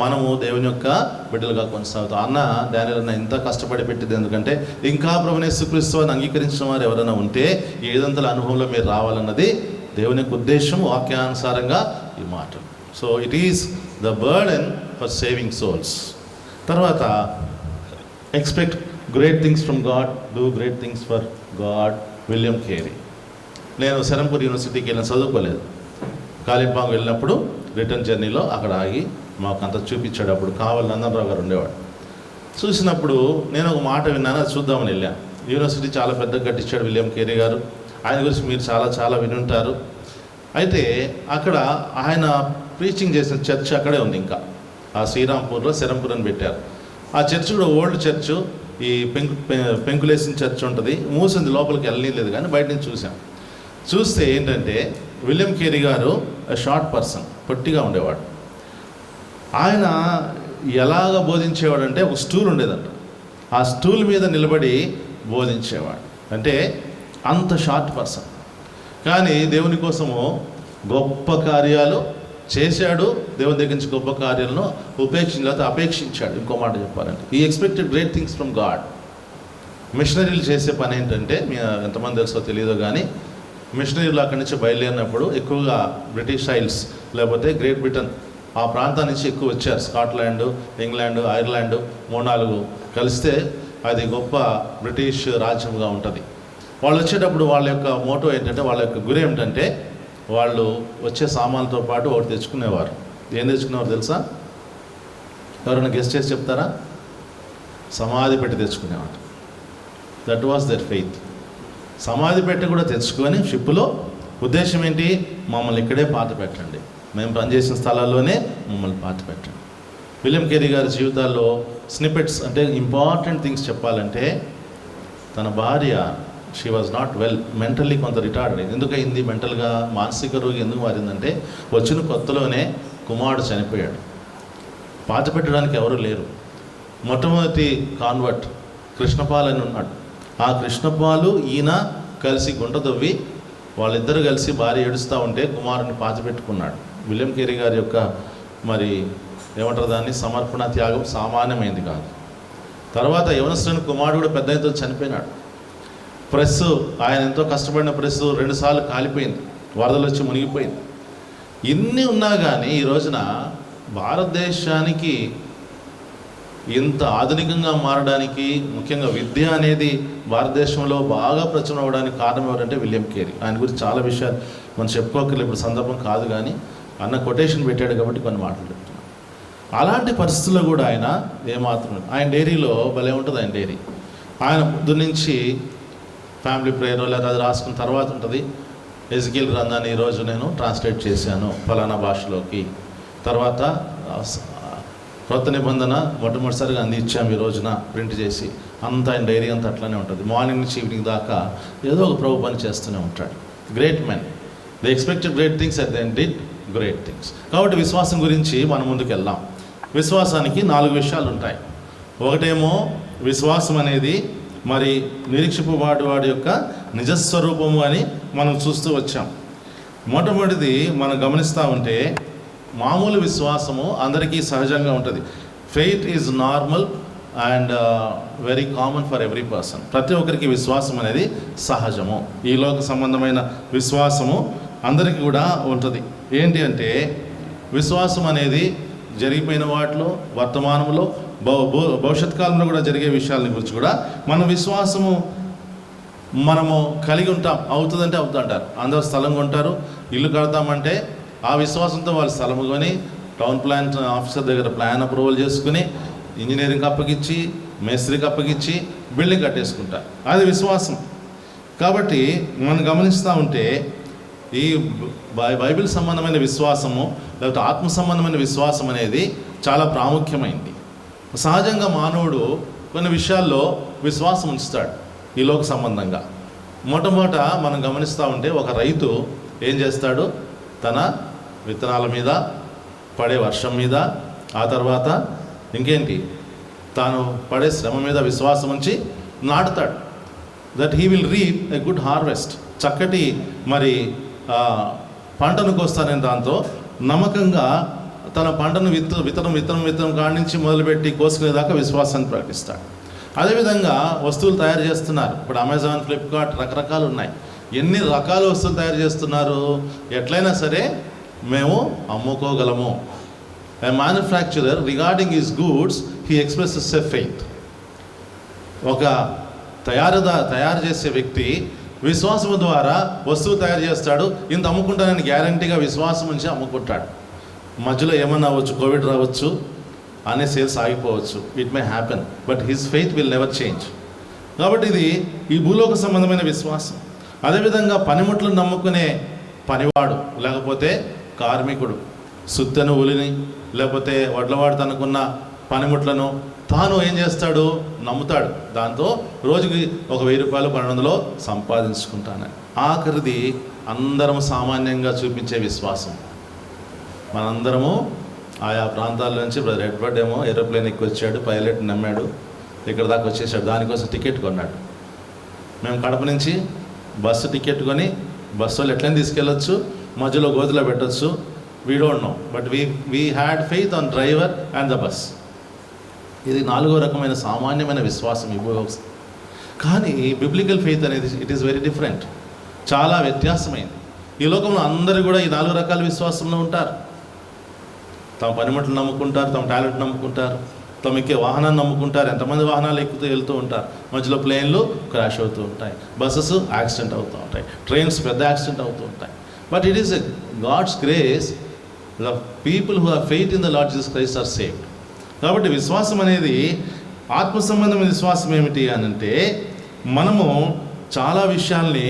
మనము దేవుని యొక్క బిడ్డలుగా కొనసాగుతాం. అన్న దానిలో ఇంత కష్టపడి పెట్టింది ఎందుకంటే ఇంకా ప్రభువుని యేసుక్రీస్తు అని అంగీకరించిన వారు ఎవరైనా ఉంటే 5 అంతల అనుభవంలో మీరు రావాలన్నది దేవుని యొక్క ఉద్దేశం, వాక్యానుసారంగా ఈ మాట. So it is the burden for saving souls. తర్వాత expect great things from God, do great things for God. William Carey. నేను సెరంపూర్ యూనివర్సిటీకి వెళ్ళిన చదువుకోలేదు. కాలింపాంగ్ వెళ్ళినప్పుడు రిటర్న్ జర్నీలో అక్కడ ఆగి మాకు అంత చూపించాడు. అప్పుడు కావాలి నందనరావు గారు ఉండేవాడు. చూసినప్పుడు నేను ఒక మాట విన్నాను, అది చూద్దామని వెళ్ళాను. యూనివర్సిటీ చాలా పెద్దగా కట్టించాడు విలియం కేరీ గారు. ఆయన గురించి మీరు చాలా చాలా వినుంటారు. అయితే అక్కడ ఆయన ప్రీచింగ్ చేసిన చర్చ్ అక్కడే ఉంది. ఇంకా ఆ శ్రీరాంపూర్లో సెరంపూర్ అని పెట్టారు. ఆ చర్చ్ కూడా ఓల్డ్ చర్చ్, ఈ పెంకులేసిన చర్చ్ ఉంటుంది, మూసింది, లోపలికి వెళ్ళలేదు. కానీ బయట నుంచి చూసాం. చూస్తే ఏంటంటే విలియం కేరీ గారు షార్ట్ పర్సన్, పొట్టిగా ఉండేవాడు. ఆయన ఎలాగ బోధించేవాడు అంటే ఒక స్టూల్ ఉండేదంట, ఆ స్టూల్ మీద నిలబడి బోధించేవాడు. అంటే అంత షార్ట్ పర్సన్. కానీ దేవుని కోసము గొప్ప కార్యాలు చేశాడు. దేవుని దగ్గర నుంచి గొప్ప కార్యాలను అపేక్షించాడు. ఇంకో మాట చెప్పాలంటే ఈ expected great things from God. మిషనరీలు చేసే పని ఏంటంటే, మీ ఎంతమంది తెలుసో తెలియదో కానీ, మిషనరీలు అక్కడి నుంచి బయలుదేరినప్పుడు ఎక్కువగా బ్రిటిష్ ఐల్స్ లేకపోతే గ్రేట్ బ్రిటన్ ఆ ప్రాంతం నుంచి ఎక్కువ వచ్చారు. స్కాట్లాండ్, ఇంగ్లాండ్, ఐర్లాండ్ 3-4 కలిస్తే అది గొప్ప బ్రిటిష్ రాజ్యంగా ఉంటుంది. వాళ్ళు వచ్చేటప్పుడు వాళ్ళ యొక్క మోటో ఏంటంటే, వాళ్ళ యొక్క గురి ఏమిటంటే, వాళ్ళు వచ్చే సామాన్లతో పాటు ఒకటి తెచ్చుకునేవారు. ఏం తెచ్చుకునేవారు తెలుసా? ఎవరైనా గెస్ట్ చేసి చెప్తారా? సమాధి పెట్టి తెచ్చుకునేవారు. That was their faith. సమాధి పెట్టి కూడా తెచ్చుకొని షిప్పులో ఉద్దేశం ఏంటి? మమ్మల్ని ఇక్కడే పాత పెట్టండి, మేము పనిచేసిన స్థలాల్లోనే మమ్మల్ని పాత పెట్టండి. విలియం కేరీ గారి జీవితాల్లో స్నిపెట్స్ అంటే ఇంపార్టెంట్ థింగ్స్ చెప్పాలంటే, తన భార్య she was not well, mentally కొంత రిటార్డ్ అయింది. ఎందుకు అయింది మెంటల్గా, మానసిక రోగి ఎందుకు మారిందంటే, వచ్చిన కొత్తలోనే కుమారుడు చనిపోయాడు, పాత పెట్టడానికి ఎవరు లేరు. మొట్టమొదటి కాన్వర్ట్ కృష్ణపాల్ అని ఉన్నాడు. ఆ కృష్ణపాలు ఈయన కలిసి గుంట తవ్వి వాళ్ళిద్దరూ కలిసి భార్య ఏడుస్తూ ఉంటే కుమారుని పాతి పెట్టుకున్నాడు. విలియం కేరీ గారి యొక్క మరి ఏమంటారు దాన్ని, సమర్పణ త్యాగం సామాన్యమైంది కాదు. తర్వాత యవనస్తుని కుమారుడు కూడా పెద్ద ఎత్తున చనిపోయినాడు. ప్రెస్, ఆయన ఎంతో కష్టపడిన ప్రెస్ 2 సార్లు కాలిపోయింది, వరదలు వచ్చి మునిగిపోయింది. ఇన్ని ఉన్నా కానీ ఈ రోజున భారతదేశానికి ఇంత ఆధునికంగా మారడానికి, ముఖ్యంగా విద్య అనేది భారతదేశంలో బాగా ప్రచురణ అవ్వడానికి కారణం ఎవరంటే విలియం కేరీ. ఆయన గురించి చాలా విషయాలు మనం చెప్పుకోకర్లేదు, ఇప్పుడు సందర్భం కాదు, కానీ అన్న కొటేషన్ పెట్టాడు కాబట్టి కొన్ని మాటలు చెప్తున్నాను. అలాంటి పరిస్థితుల్లో కూడా ఆయన ఏమాత్రం, ఆయన డైరీలో భలే ఉంటుంది. ఆయన డైరీ, ఆయన పొద్దు నుంచి ఫ్యామిలీ ప్రేయర్ లేదా అది రాసుకున్న తర్వాత ఉంటుంది, ఎజికేల్ గ్రంథాన్ని ఈరోజు నేను ట్రాన్స్లేట్ చేశాను ఫలానా భాషలోకి, తర్వాత కొత్త నిబంధన మొట్టమొదటిసారిగా అందించాము ఈ రోజున ప్రింట్ చేసి, అంతా ఆయన డైరీ అంతా అట్లానే ఉంటుంది. మార్నింగ్ నుంచి ఈవినింగ్ దాకా ఏదో ఒక ప్రభు పని చేస్తూనే ఉంటాడు. Great men, they expected great things and they did great things. కాబట్టి విశ్వాసం గురించి మనం ముందుకు వెళ్దాం. విశ్వాసానికి 4 విషయాలు ఉంటాయి. ఒకటేమో విశ్వాసం అనేది మరి నిరీక్షింపబడేవాడి యొక్క నిజస్వరూపము అని మనం చూస్తూ వచ్చాం. మొట్టమొదటిది మనం గమనిస్తూ ఉంటే, మామూలు విశ్వాసము అందరికీ సహజంగా ఉంటుంది. Faith is normal and very common for every person. ప్రతి ఒక్కరికి విశ్వాసం అనేది సహజము. ఈ లోక సంబంధమైన విశ్వాసము అందరికీ కూడా ఉంటుంది. ఏంటి అంటే, విశ్వాసం అనేది జరిగిపోయిన వాటిలో, వర్తమానంలో, భవిష్యత్ కాలంలో కూడా జరిగే విషయాల గురించి కూడా మనం విశ్వాసము మనము కలిగి ఉంటాం. అవుతుందంటే అవుతుంటారు. అందరూ స్థలం కొంటారు, ఇల్లు కడతామంటే ఆ విశ్వాసంతో వాళ్ళు స్థలం కొని, టౌన్ ప్లాన్ ఆఫీసర్ దగ్గర ప్లాన్ అప్రూవల్ చేసుకుని, ఇంజనీరింగ్ అప్పగించి, మేస్త్రికి అప్పగించి బిల్డింగ్ కట్టేసుకుంటారు. అది విశ్వాసం. కాబట్టి మనం గమనిస్తూ ఉంటే ఈ బైబిల్ సంబంధమైన విశ్వాసము లేకపోతే ఆత్మ సంబంధమైన విశ్వాసం అనేది చాలా ప్రాముఖ్యమైంది. సహజంగా మానవుడు కొన్ని విషయాల్లో విశ్వాసం ఉంచుతాడు ఈ లోక సంబంధంగా. మొట్టమొదట మనం గమనిస్తూ ఉంటే, ఒక రైతు ఏం చేస్తాడు, తన విత్తనాల మీద, పడే వర్షం మీద, ఆ తర్వాత ఇంకేంటి, తాను పడే శ్రమ మీద విశ్వాసం ఉంచి నాటుతాడు. That he will reap a good harvest, చక్కటి మరి పంటను కోస్తానని దాంతో నమ్మకంగా తన పంటను విత్తనం కాడి నుంచి మొదలుపెట్టి కోసుకునేదాకా విశ్వాసాన్ని ప్రకటిస్తాడు. అదేవిధంగా వస్తువులు తయారు చేస్తున్నారు. ఇప్పుడు అమెజాన్, ఫ్లిప్కార్ట్ రకరకాలు ఉన్నాయి. ఎన్ని రకాల వస్తువులు తయారు చేస్తున్నారు. ఎట్లయినా సరే మేము అమ్ముకోగలము. A manufacturer regarding his goods he expresses a faith. ఒక తయారు చేసే వ్యక్తి విశ్వాసము ద్వారా వస్తువు తయారు చేస్తాడు. ఇంత అమ్ముకుంటానని గ్యారంటీగా విశ్వాసం నుంచి అమ్ముకుంటాడు. మధ్యలో ఏమన్నా అవ్వచ్చు, కోవిడ్ రావచ్చు, అనే సేల్స్ ఆగిపోవచ్చు. It may happen, but his faith will never change. కాబట్టి ఇది ఈ భూలోక సంబంధమైన విశ్వాసం. అదేవిధంగా పనిముట్లను నమ్ముకునే పనివాడు, లేకపోతే కార్మికుడు సుత్తెను, ఉలిని, లేకపోతే వడ్లవాడు తనకున్న పనిముట్లను తాను ఏం చేస్తాడు, నమ్ముతాడు. దాంతో రోజుకి ఒక 1000 రూపాయలు 1200 సంపాదించుకుంటానని. ఆఖరిది అందరం సామాన్యంగా చూపించే విశ్వాసం. మనందరము ఆయా ప్రాంతాల నుంచి, బ్రదర్ ఎడ్వర్డ్ ఏమో ఏరోప్లేన్ ఎక్కి వచ్చాడు, పైలట్ నమ్మాడు, ఇక్కడ దాకా వచ్చేసాడు, దానికోసం టికెట్ కొన్నాడు. మేము కడప నుంచి బస్సు టికెట్ కొని బస్సు వాళ్ళు ఎట్లయినా తీసుకెళ్ళొచ్చు, మధ్యలో గోతిలో పెట్టచ్చు. We don't know, but we had faith on driver and the bus. ఇది 4వ రకమైన సామాన్యమైన విశ్వాసం ఈ భూలోక. కానీ బిబ్లికల్ ఫెయిత్ అనేది ఇట్ ఈస్ వెరీ డిఫరెంట్, చాలా వ్యత్యాసమైంది. ఈ లోకంలో అందరూ కూడా ఈ 4 రకాల విశ్వాసంలో ఉంటారు. తమ పనిముట్లు నమ్ముకుంటారు, తమ టాలెంట్ నమ్ముకుంటారు, తమ ఎక్కే వాహనాన్ని నమ్ముకుంటారు. ఎంతమంది వాహనాలు ఎక్కుతూ వెళ్తూ ఉంటారు. మధ్యలో ప్లేన్లు క్రాష్ అవుతూ ఉంటాయి, బస్సెస్ యాక్సిడెంట్ అవుతూ ఉంటాయి, ట్రైన్స్ పెద్ద యాక్సిడెంట్ అవుతూ ఉంటాయి. But it is a God's grace, the people who have faith in the lord Jesus Christ are saved. కాబట్టి విశ్వాసం అనేది, ఆత్మ సంబంధమైన విశ్వాసం ఏమిటి అని అంటే, మనము చాలా విషయాల్ని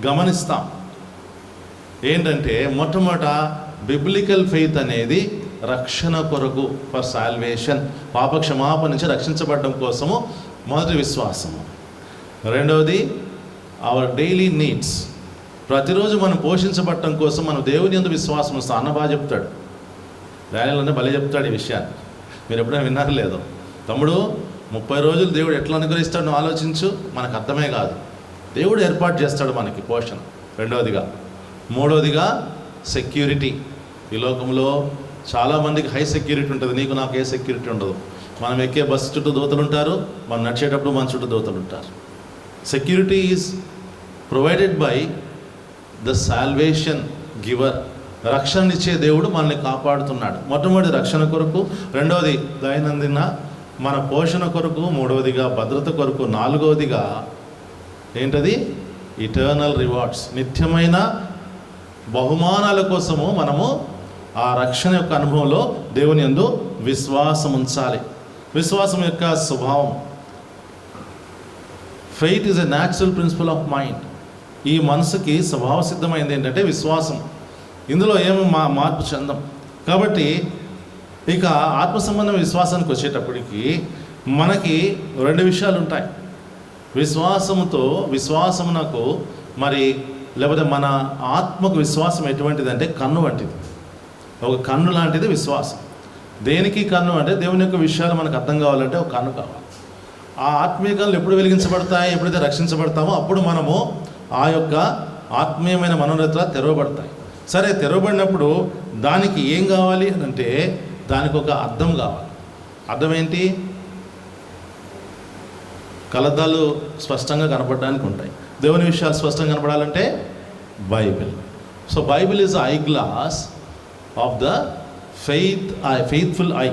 గమనిస్తాం. ఏంటంటే, మొట్టమొదట బిబ్లికల్ ఫెయిత్ అనేది రక్షణ కొరకు, ఫర్ సాల్వేషన్, పాప క్షమాపణ నుంచి రక్షించబడడం కోసము మొదటి విశ్వాసము. రెండవది అవర్ డైలీ నీడ్స్, ప్రతిరోజు మనం పోషించబడటం కోసం మనం దేవుని యందు విశ్వాసం ఉంచాం. అన్న బాగా చెప్తాడు, డానియేల్ భలే చెప్తాడు ఈ విషయాన్ని. మీరు ఎప్పుడైనా విన్నారు లేదో? తమ్ముడు 30 రోజులు దేవుడు ఎట్లా అనుగ్రహిస్తాడు నువ్వు ఆలోచించు, మనకు అర్థమే కాదు. దేవుడు ఏర్పాటు చేస్తాడు మనకి పోషణ. రెండవదిగా, మూడవదిగా సెక్యూరిటీ. ఈ లోకంలో చాలామందికి హై సెక్యూరిటీ ఉంటుంది, నీకు నాకు ఏ సెక్యూరిటీ ఉండదు. మనం ఎక్కే బస్సు చుట్టూ దోతలు ఉంటారు, మనం నడిచేటప్పుడు మన చుట్టూ దోతలు ఉంటారు. Security is provided by the salvation giver. రక్షణనిచ్చే దేవుడు మనల్ని కాపాడుతున్నాడు. మొట్టమొదటి రక్షణ కొరకు, రెండవది దైనందిన మన పోషణ కొరకు, మూడవదిగా భద్రత కొరకు, నాలుగవదిగా ఏంటది? ఇటర్నల్ రివార్డ్స్, నిత్యమైన బహుమానాల కోసము మనము ఆ రక్షణ యొక్క అనుభవంలో దేవుని యందు విశ్వాసం ఉంచాలి. విశ్వాసం యొక్క స్వభావం, faith is a natural principle of mind. ఈ మనసుకి స్వభావ సిద్ధమైంది ఏంటంటే విశ్వాసం. ఇందులో ఏమి మార్పు చెందం. కాబట్టి ఇక ఆత్మ సంబంధం విశ్వాసానికి వచ్చేటప్పటికి మనకి 2 విషయాలు ఉంటాయి. విశ్వాసమునకు మరి లేకపోతే మన ఆత్మకు విశ్వాసం ఎటువంటిదంటే కన్ను వంటిది, ఒక కన్ను లాంటిది విశ్వాసం. దేనికి కన్ను అంటే దేవుని యొక్క విషయాలు మనకు అర్థం కావాలంటే ఒక కన్ను కావాలి. ఆ ఆత్మీయ కన్నులు ఎప్పుడు వెలిగించబడతాయి? ఎప్పుడైతే రక్షించబడతామో అప్పుడు మనము ఆ యొక్క ఆత్మీయమైన మనోనేత్రాలు తెరవబడతాయి. సరే, తెరవబడినప్పుడు దానికి ఏం కావాలి అని అంటే దానికి ఒక అర్థం కావాలి. అర్థం ఏంటి? కలద్దాలు స్పష్టంగా కనపడడానికి ఉంటాయి. దేవుని విషయాలు స్పష్టంగా కనపడాలంటే Bible. So Bible is eye glass of the faithful eye.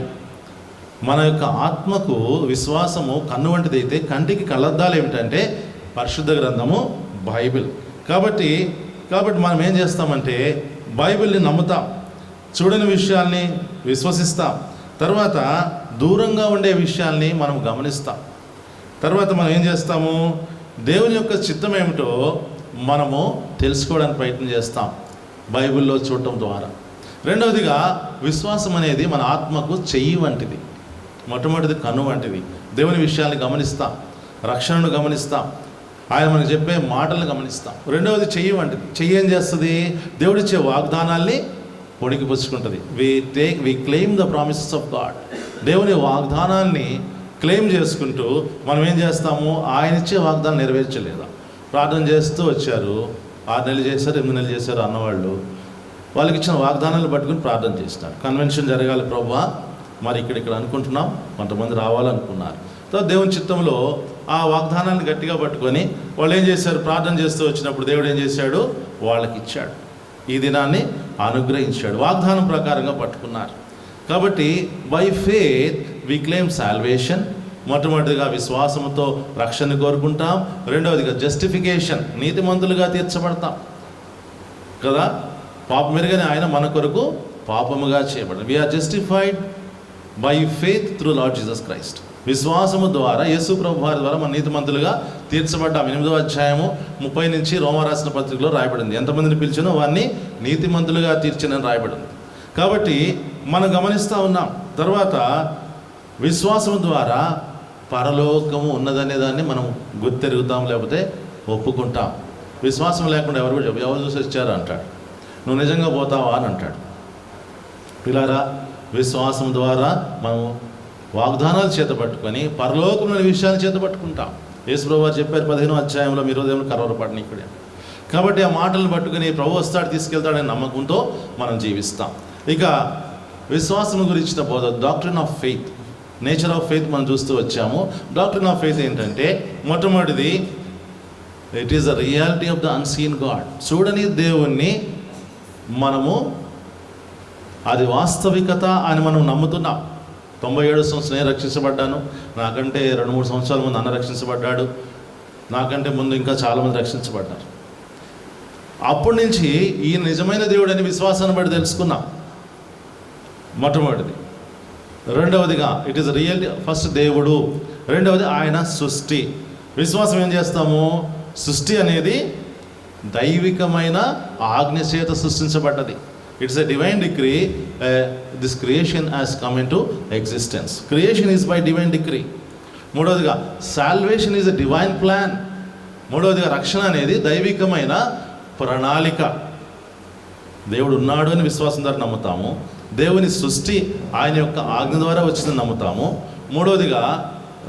మన యొక్క ఆత్మకు విశ్వాసము కన్ను వంటిది అయితే కంటికి కలద్దాలు ఏమిటంటే పరిశుద్ధ గ్రంథము బైబిల్. కాబట్టి మనం ఏం చేస్తామంటే బైబిల్ని నమ్ముతాం, చూడని విషయాల్ని విశ్వసిస్తాం, తర్వాత దూరంగా ఉండే విషయాల్ని మనం గమనిస్తాం. తర్వాత మనం ఏం చేస్తాము? దేవుని యొక్క చిత్తం ఏమిటో మనము తెలుసుకోవడానికి ప్రయత్నం చేస్తాం బైబిల్లో చూడటం ద్వారా. రెండవదిగా, విశ్వాసం అనేది మన ఆత్మకు చెయ్యి వంటిది. మొట్టమొదటిది కన్ను వంటిది. దేవుని విషయాన్ని గమనిస్తాం, రక్షణను గమనిస్తాం, ఆయన మనకు చెప్పే మాటలను గమనిస్తాం. రెండవది చెయ్యి వంటిది. చెయ్యి ఏం చేస్తుంది? దేవుడిచ్చే వాగ్దానాల్ని పొడికి పుచ్చుకుంటుంది. We claim the promises of God. దేవుని వాగ్దానాన్ని క్లెయిమ్ చేసుకుంటూ మనం ఏం చేస్తాము? ఆయన ఇచ్చే వాగ్దానం నెరవేర్చలేదా? ప్రార్థన చేస్తూ వచ్చారు, 6 నెలలు చేశారు, 8 నెలలు చేశారు అన్నవాళ్ళు, వాళ్ళకి ఇచ్చిన వాగ్దానాలు పట్టుకుని ప్రార్థన చేస్తున్నారు. కన్వెన్షన్ జరగాలి ప్రభువా, మరి ఇక్కడ అనుకుంటున్నాం, కొంతమంది రావాలనుకున్నారు. తర్వాత దేవుని చిత్తంలో ఆ వాగ్దానాన్ని గట్టిగా పట్టుకొని వాళ్ళు ఏం చేశారు? ప్రార్థన చేస్తూ వచ్చినప్పుడు దేవుడు ఏం చేశాడు? వాళ్ళకి ఇచ్చాడు, ఈ దినాన్ని అనుగ్రహించాడు. వాగ్దానం ప్రకారంగా పట్టుకున్నారు. కాబట్టి by faith we claim salvation. మొట్టమొదటిగా విశ్వాసంతో రక్షణ కోరుకుంటాం. రెండవదిగా జస్టిఫికేషన్, నీతిమంతులుగా తీర్చబడతాం కదా. పాపమెరుగని ఆయన మన కొరకు పాపముగా చేయబడ్డాడు. We are justified by faith through Lord Jesus Christ. విశ్వాసము ద్వారా యేసు ప్రభు వారి ద్వారా మన నీతిమంతులుగా తీర్చబడ్డాం. 8వ అధ్యాయము 30 నుంచి రోమా రాసిన పత్రికలో రాయబడింది. ఎంతమందిని పిలిచినో వారిని నీతిమంతులుగా తీర్చినని రాయబడింది. కాబట్టి మనం గమనిస్తూ ఉన్నాం. తర్వాత విశ్వాసం ద్వారా పరలోకము ఉన్నదనే దాన్ని మనం గుర్తెరుగుతాం, లేకపోతే ఒప్పుకుంటాం. విశ్వాసం లేకుండా ఎవరు చూసి వచ్చారు అంటాడు, నువ్వు నిజంగా పోతావా అని అంటాడు. పిల్లారా, విశ్వాసం ద్వారా మనం వాగ్దానాలు చేతపట్టుకొని పరలోకమైన విషయాన్ని చేతపట్టుకుంటాం. యేసు ప్రభువు చెప్పారు 15వ అధ్యాయంలో, మీ హృదయంలో కలవరపడని ఇక్కడే. కాబట్టి ఆ మాటలను పట్టుకుని ప్రభు వస్తాడు, తీసుకెళ్తాడనే నమ్మకంతో మనం జీవిస్తాం. ఇక విశ్వాసం గురించిన బోధ, doctrine of faith, nature of faith మనం చూస్తూ వచ్చాము. డాక్ట్రిన్ ఆఫ్ ఫెయిత్ ఏంటంటే, మొట్టమొదటిది it is the reality of the unseen God. చూడని దేవుణ్ణి మనము, అది వాస్తవికత అని మనం నమ్ముతున్నాం. 97 సంవత్సరం నేను రక్షించబడ్డాను, నాకంటే 2-3 సంవత్సరాల ముందు అన్న రక్షించబడ్డాడు, నాకంటే ముందు ఇంకా చాలామంది రక్షించబడ్డారు. అప్పటి నుంచి ఈ నిజమైన దేవుడు అని విశ్వాసాన్ని బట్టి తెలుసుకున్నాం, మొట్టమొదటిది. రెండవదిగా ఇట్ ఈస్ రియల్, ఫస్ట్ దేవుడు, రెండవది ఆయన సృష్టి. విశ్వాసం ఏం చేస్తాము? సృష్టి అనేది దైవికమైన ఆజ్ఞ చేత సృష్టించబడ్డది. It's a divine decree. This creation has come into existence. Creation is by divine decree. మూడవదిగా salvation is a divine plan. మూడవదిగా రక్షణ అనేది దైవికమైన ప్రణాళిక. దేవుడు ఉన్నాడు అని విశ్వాసం ద్వారా నమ్ముతాము. దేవుని సృష్టి ఆయన యొక్క ఆజ్ఞ ద్వారా వచ్చిందని నమ్ముతాము. మూడవదిగా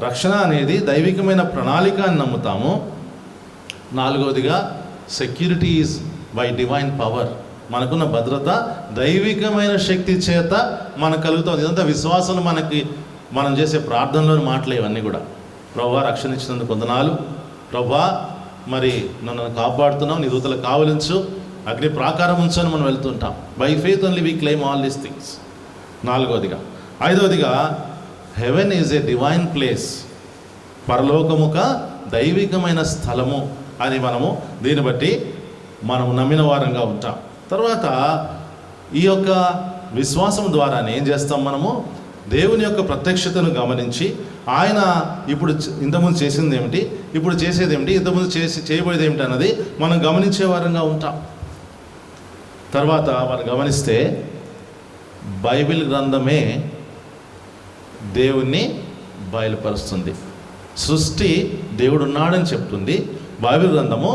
రక్షణ అనేది దైవికమైన ప్రణాళిక అని నమ్ముతాము. నాలుగవదిగా security is by divine power. మనకున్న భద్రత దైవికమైన శక్తి చేత మనకు కలుగుతుంది. ఇదంతా విశ్వాసం. మనం చేసే ప్రార్థనలోని మాటలు ఇవన్నీ కూడా. ప్రభువా రక్షణ ఇచ్చినందుకు వందనాలు, ప్రభువా మరి నన్ను కాపాడుతున్నావు, నీ దూతలు కావలించు, అగ్ని ప్రాకారం ఉంచు అని మనం వెళ్తుంటాం. By faith only we claim all these things. నాలుగవదిగా. ఐదవదిగా heaven is a divine place. పరలోకముక దైవికమైన స్థలము అని మనము దీన్ని బట్టి మనము నమ్మిన వారంగా ఉంటాం. తర్వాత ఈ యొక్క విశ్వాసం ద్వారానే ఏం చేస్తాం, మనము దేవుని యొక్క ప్రత్యక్షతను గమనించి ఆయన ఇప్పుడు ఇంతకుముందు చేసింది ఏమిటి, ఇప్పుడు చేసేది ఏమిటి, ఇంతకుముందు చేయబోయేది ఏమిటి అన్నది మనం గమనించే వారంగా ఉంటాం. తర్వాత మనం గమనిస్తే బైబిల్ గ్రంథమే దేవుణ్ణి బయలుపరుస్తుంది. సృష్టి దేవుడు ఉన్నాడని చెప్తుంది. బైబిల్ గ్రంథము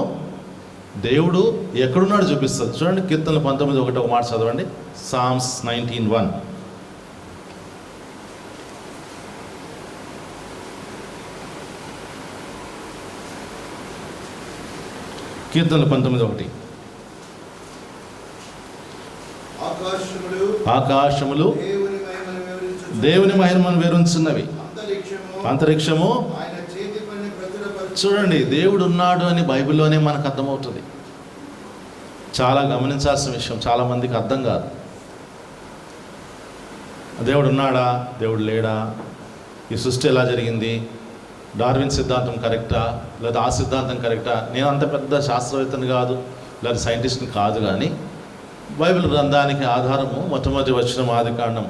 దేవుడు ఎక్కడున్నాడు చూపిస్తుంది. చూడండి, కీర్తనలు 19:1 ఒక మాట చదవండి. సామ్స్ 19:1. కీర్తనలు 19:1. ఆకాశములు దేవుని మహిమను వివరించున్నవి, అంతరిక్షము. చూడండి, దేవుడు ఉన్నాడు అని బైబిల్లోనే మనకు అర్థమవుతుంది. చాలా గమనించాల్సిన విషయం, చాలామందికి అర్థం కాదు. దేవుడు ఉన్నాడా, దేవుడు లేడా, ఈ సృష్టి ఎలా జరిగింది, డార్విన్ సిద్ధాంతం కరెక్టా లేదా ఆ సిద్ధాంతం కరెక్టా. నేను అంత పెద్ద శాస్త్రవేత్తని కాదు, లేదా సైంటిస్ట్ని కాదు, కానీ బైబిల్ గ్రంథానికి ఆధారము మొట్టమొదటి వచనం ఆదికాండం.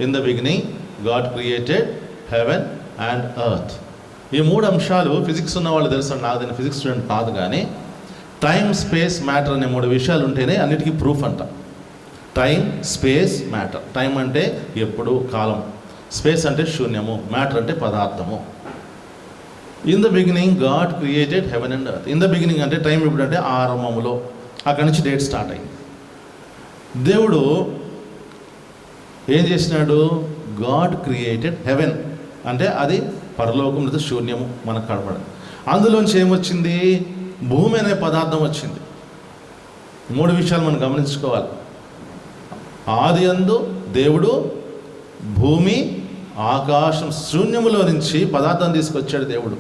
In the beginning God created heaven and earth. ఈ మూడు అంశాలు ఫిజిక్స్ ఉన్న వాళ్ళు తెలుసు. నాకు దాన్ని ఫిజిక్స్ స్టూడెంట్ కాదు, కానీ టైం, స్పేస్, మ్యాటర్ అనే మూడు విషయాలు ఉంటేనే అన్నిటికీ ప్రూఫ్ అంట. Time, space, matter. టైం అంటే ఎప్పుడు, కాలం. స్పేస్ అంటే శూన్యము, మ్యాటర్ అంటే పదార్థము. In the beginning God created heaven and earth. In the beginning అంటే టైం ఎప్పుడు అంటే ఆరంభములో, అక్కడి నుంచి డేట్ స్టార్ట్ అయింది. దేవుడు ఏం చేసినాడు, గాడ్ క్రియేటెడ్ హెవెన్ అంటే అది పరలోకం లేదా శూన్యము మనకు కనపడదు. అందులోంచి ఏమొచ్చింది, భూమి అనే పదార్థం వచ్చింది. మూడు విషయాలు మనం గమనించుకోవాలి. ఆది యందు దేవుడు భూమి, ఆకాశం, శూన్యములో నుంచి పదార్థం తీసుకొచ్చాడు దేవుడు.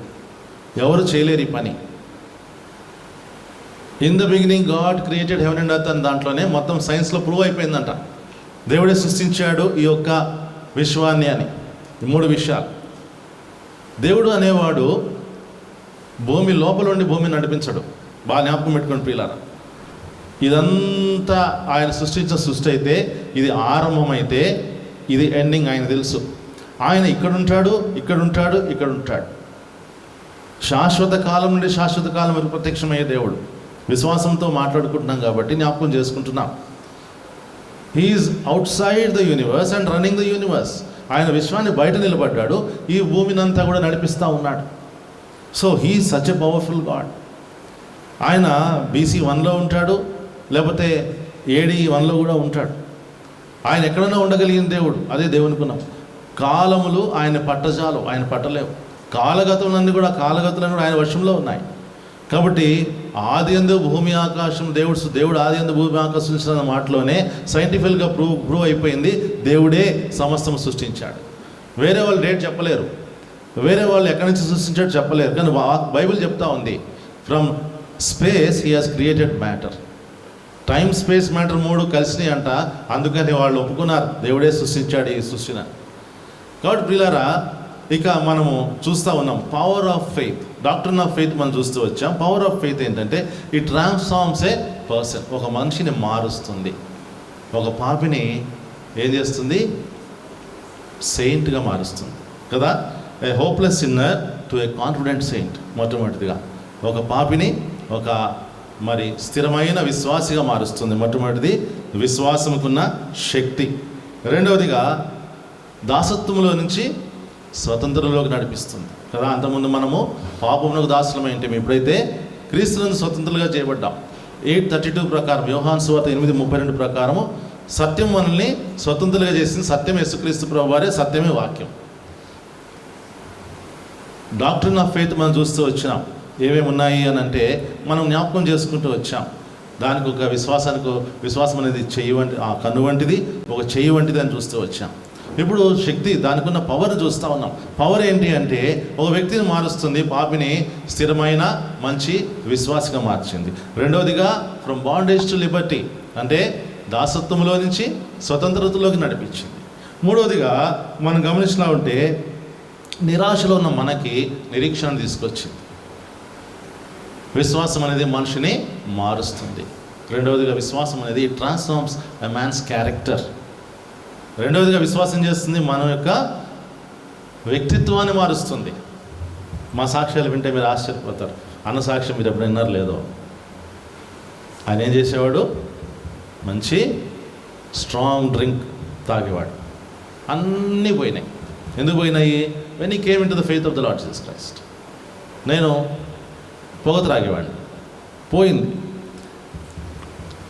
ఎవరు చేయలేరు ఈ పని. In the beginning God created heaven and earth అని దాంట్లోనే మొత్తం సైన్స్లో ప్రూవ్ అయిపోయిందంట. దేవుడే సృష్టించాడు ఈ యొక్క విశ్వాన్ని అని. ఈ మూడు విషయాలు. దేవుడు అనేవాడు భూమి లోపల ఉండి భూమిని నడిపించడు. బాగా జ్ఞాపకం పెట్టుకొని ప్రియులారా, ఇదంతా ఆయన సృష్టించిన సృష్టి అయితే, ఇది ఆరంభం అయితే, ఇది ఎండింగ్ ఆయన తెలుసు. ఆయన ఇక్కడ ఉంటాడు, ఇక్కడ ఉంటాడు, ఇక్కడ ఉంటాడు. శాశ్వత కాలం నుండి శాశ్వత కాలం వరకు ప్రత్యక్షమయ్యే దేవుడు. విశ్వాసంతో మాట్లాడుకుంటున్నాం కాబట్టి జ్ఞాపకం చేసుకుంటున్నాం. He is outside the universe and running the universe. ఆయన విశ్వాన్ని బయట నిలబడ్డాడు, ఈ భూమిని అంతా కూడా నడిపిస్తూ ఉన్నాడు. So he such a powerful God. ఆయన BC 1లో ఉంటాడు, లేకపోతే AD 1లో కూడా ఉంటాడు. ఆయన ఎక్కడైనా ఉండగలిగిన దేవుడు. అదే దేవునికున్నాం. కాలములు ఆయన పట్టజాలు, ఆయన పట్టలేవు. కాలగతులన్నీ కూడా ఆయన వశంలో ఉన్నాయి. కాబట్టి ఆది యందు భూమి ఆకాశం, దేవుడు ఆది యందు భూమి ఆకాశం సృష్టించిన మాటలోనే సైంటిఫిక్గా ప్రూవ్ అయిపోయింది. దేవుడే సమస్తం సృష్టించాడు. వేరే వాళ్ళు డేట్ చెప్పలేరు, వేరే వాళ్ళు ఎక్కడి నుంచి సృష్టించాడు చెప్పలేరు. కానీ బైబిల్ చెప్తా ఉంది, from space he has created matter. Time, space, matter మూడు కలిసినాయి అంట. అందుకని వాళ్ళు ఒప్పుకున్నారు దేవుడే సృష్టించాడు ఈ సృష్టిని. కాబట్టి ప్రియులారా, ఇక మనము చూస్తూ ఉన్నాం power of faith, doctrine of faith మనం చూస్తూ వచ్చాం. పవర్ ఆఫ్ ఫెయిత్ ఏంటంటే ఈ ట్రాన్స్ఫార్మ్స్ ఏ పర్సన్. ఒక మనిషిని మారుస్తుంది. ఒక పాపిని ఏం చేస్తుంది, సెయింట్గా మారుస్తుంది కదా. A hopeless sinner to a confident saint. మొట్టమొదటిగా ఒక పాపిని ఒక మరి స్థిరమైన విశ్వాసిగా మారుస్తుంది. మొట్టమొదటిది విశ్వాసముకున్న శక్తి. రెండవదిగా దాసత్వంలో నుంచి స్వతంత్రంలోకి నడిపిస్తుంది కదా. అంతకుముందు మనము పాపమునకు దాసులమై ఉంటే ఎప్పుడైతే క్రీస్తులను స్వతంత్రులుగా చేయబడ్డాం, 8:32 ప్రకారం, యోహాను సువార్త 8:32 ప్రకారము సత్యం మనల్ని స్వతంత్రులుగా చేసింది. సత్యం యేసుక్రీస్తు ప్రభువారే, సత్యమే వాక్యం. డాక్ట్రిన్ ఆఫ్ ఫెయిత్ మనం చూస్తూ వచ్చినాం. ఏమేమి ఉన్నాయి అని అంటే మనం జ్ఞాపకం చేసుకుంటూ వచ్చాం. దానికి ఒక విశ్వాసం అనేది చెయ్యి వంటి, ఆ కన్ను వంటిది, ఒక చెయ్యి వంటిది అని చూస్తూ వచ్చాం. ఇప్పుడు శక్తి, దానికి ఉన్న పవర్ చూస్తూ ఉన్నాం. పవర్ ఏంటి అంటే ఒక వ్యక్తిని మారుస్తుంది, పాపిని స్థిరమైన మంచి విశ్వాసగా మార్చింది. రెండవదిగా ఫ్రమ్ బాండేజ్ టు లిబర్టీ, అంటే దాసత్వంలో నుంచి స్వతంత్రతలోకి నడిపించింది. మూడవదిగా మనం గమనించినా ఉంటే నిరాశలో ఉన్న మనకి నిరీక్షణ తీసుకొచ్చింది. విశ్వాసం అనేది మనిషిని మారుస్తుంది. రెండవదిగా విశ్వాసం అనేది ట్రాన్స్ఫార్మ్స్ ఎ మ్యాన్స్ క్యారెక్టర్. రెండవదిగా విశ్వాసం చేస్తుంది మన యొక్క వ్యక్తిత్వాన్ని మారుస్తుంది. మా సాక్ష్యాలు వింటే మీరు ఆశ్చర్యపోతారు. అన్న సాక్ష్యం మీరు ఎప్పుడు విన్నారు లేదో. ఆయన ఏం చేసేవాడు? మంచి స్ట్రాంగ్ డ్రింక్ తాగేవాడు. అన్నీ పోయినాయి. ఎందుకు పోయినాయి? When he came in to the faith of the lord Jesus Christ. నేను పొగ త్రాగేవాడిని, పోయింది.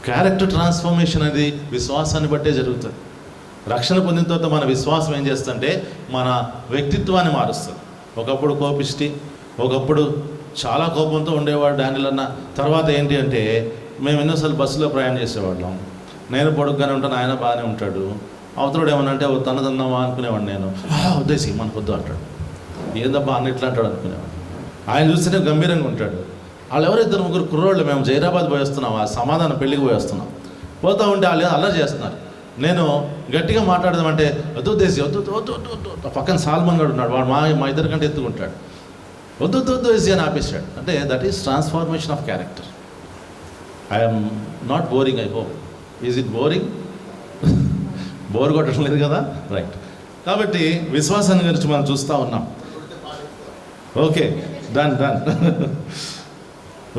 క్యారెక్టర్ ట్రాన్స్ఫర్మేషన్ అనేది విశ్వాసాన్ని బట్టే జరుగుతుంది. రక్షణ పొందిన తర్వాత మన విశ్వాసం ఏం చేస్తుందంటే మన వ్యక్తిత్వాన్ని మారుస్తుంది. ఒకప్పుడు కోపిష్టి, ఒకప్పుడు చాలా కోపంతో ఉండేవాడు డానియల్ అన్న. తర్వాత ఏంటి అంటే మేము ఎన్నోసార్లు బస్సులో ప్రయాణం చేసేవాళ్ళం. నేను పొడుగ్గానే ఉంటాను, ఆయన బాగానే ఉంటాడు. అవతరుడు ఏమన్నా అంటే తనదన్నామా అనుకునేవాడు. నేను ఉద్దేశి మనకు వద్దు అంటాడు. ఏందబ్బా అన్న ఇట్లా అంటాడు అనుకునేవాడు. ఆయన చూస్తేనే గంభీరంగా ఉంటాడు. వాళ్ళు ఎవరు 2-3 కుర్రోళ్ళు, మేము జైరాబాద్ పోయి వస్తున్నాం, ఆ సమాధానం పెళ్ళికి పోయి వస్తున్నాం. పోతూ ఉంటే వాళ్ళు అల్లరి చేస్తున్నారు. నేను గట్టిగా మాట్లాడదామంటే వద్దు దేశీ వద్దు వద్దు వద్దు. పక్కన సాల్మన్ గడు ఉన్నాడు, వాడు మా ఇద్దరి కంటే ఎత్తుకుంటాడు. వద్దు వద్దు దేశీ అని ఆపేశాడు. అంటే that is transformation of character. I'm not boring, I hope. Is it boring? Bore కొట్టడం లేదు కదా, రైట్. కాబట్టి విశ్వాసాన్ని గురించి మనం చూస్తూ ఉన్నాం. Okay, done.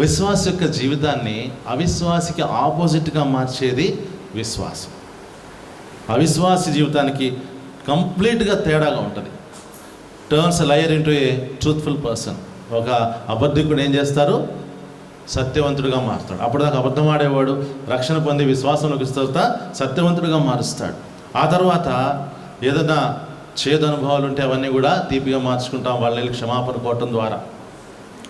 విశ్వాస యొక్క జీవితాన్ని అవిశ్వాసికి ఆపోజిట్గా మార్చేది విశ్వాసం. అవిశ్వాసి జీవితానికి కంప్లీట్గా తేడాగా ఉంటుంది. టర్న్స్ లయర్ ఇంటూ ఏ ట్రూత్ఫుల్ పర్సన్. ఒక అబద్ధికుడు ఏం చేస్తారు? సత్యవంతుడిగా మారుతాడు. అప్పటిదాకా అబద్ధం ఆడేవాడు రక్షణ పొంది విశ్వాసంలోకి తర్వాత సత్యవంతుడిగా మారుస్తాడు. ఆ తర్వాత ఏదైనా చేదు అనుభవాలు ఉంటే అవన్నీ కూడా తీపిగా మార్చుకుంటాం వాళ్ళని క్షమాపణ కోవటం ద్వారా.